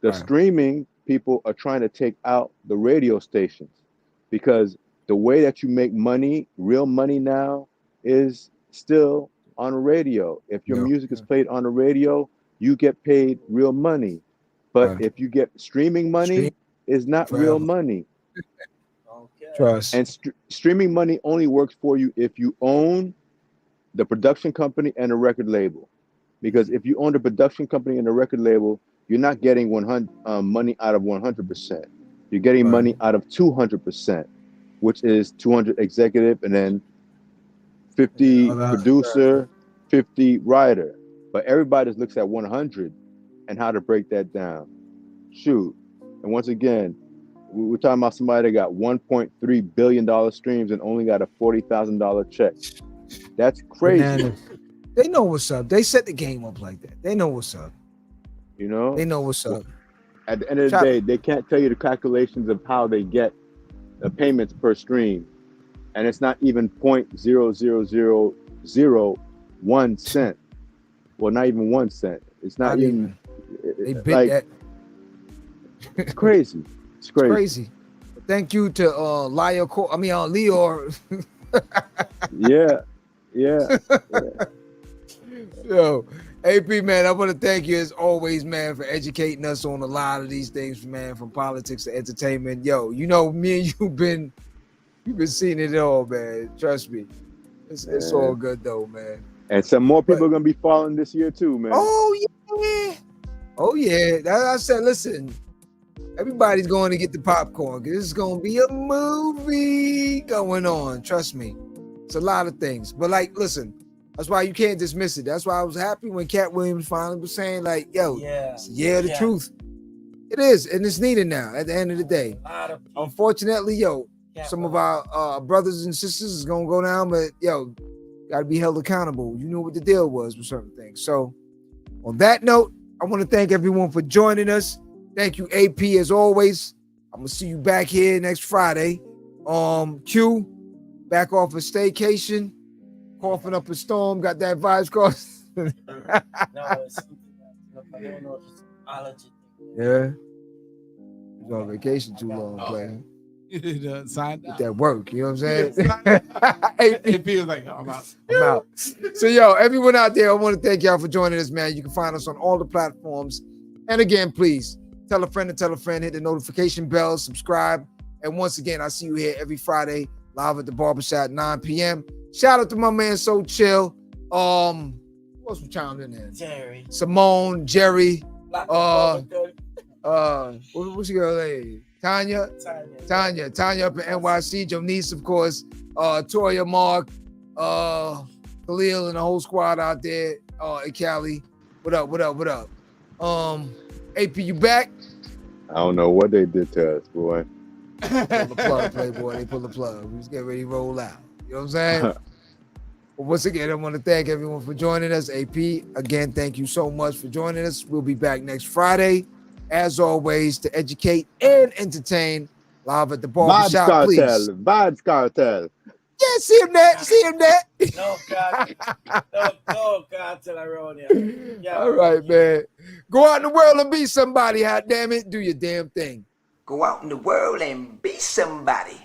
The streaming people are trying to take out the radio stations, because the way that you make money, real money now, is still on radio. If your music is played on the radio, you get paid real money. But if you get streaming money, is not real money. Okay. Trust. And streaming money only works for you if you own the production company and a record label. Because if you own the production company and the record label, you're not getting 100 money out of 100%. You're getting money out of 200%, which is 200 executive and then 50 producer, 50 writer. But everybody looks at 100 and how to break that down. Shoot. And once again, we're talking about somebody that got $1.3 billion streams and only got a $40,000 check. That's crazy. Bananas. They know what's up. They set the game up like that. They know what's up. You know? They know what's up. At the end of the day, they can't tell you the calculations of how they get the payments per stream. And it's not even 0.00001 cent. Well, not even 1 cent. It's not even. They bid like, that. It's crazy. It's crazy. It's crazy. Thank you to Leor. Yeah. Yo, AP, man, I want to thank you as always, man, for educating us on a lot of these things, man, from politics to entertainment. Yo, you know, me and you've been seeing it all, man. Trust me. It's all good though, man. And some more people are gonna be following this year too, man. Oh yeah. I said, listen, everybody's going to get the popcorn because this is going to be a movie going on. Trust me. It's a lot of things. But like, listen, that's why you can't dismiss it. That's why I was happy when Cat Williams finally was saying, like, yo, it's the truth. It is, and it's needed now at the end of the day. Unfortunately, yo, some of our brothers and sisters is going to go down, but yo, got to be held accountable. You know what the deal was with certain things. So on that note, I want to thank everyone for joining us. Thank you, AP, as always. I'm going to see you back here next Friday. Q, back off a staycation, coughing up a storm, got that vibes cross. No, it's I don't know if it's allergy. Yeah. He's on vacation too long, playing. Get that work, you know what I'm saying? AP was like, I'm out. So, yo, everyone out there, I want to thank y'all for joining us, man. You can find us on all the platforms. And again, please tell a friend, hit the notification bell, subscribe. And once again, I see you here every Friday, live at the barbershop, 9 p.m. Shout out to my man, So Chill. Who else was chimed in there? Jerry. Simone, Jerry. What's your girl name? Tanya up in NYC. Jonice, of course. Toya, Mark, Khalil, and the whole squad out there in Cali. What up? AP, you back? I don't know what they did to us, boy. Pull the plug, Playboy. They pull the plug. We just get ready to roll out. You know what I'm saying? Well, once again, I want to thank everyone for joining us. AP, again, thank you so much for joining us. We'll be back next Friday, as always, to educate and entertain live at the barbershop. Vibes Cartel. Yeah, see him that. No, God, till I roll here. Yeah, all right, man. Go out in the world and be somebody, hot damn it. Do your damn thing. Go out in the world and be somebody.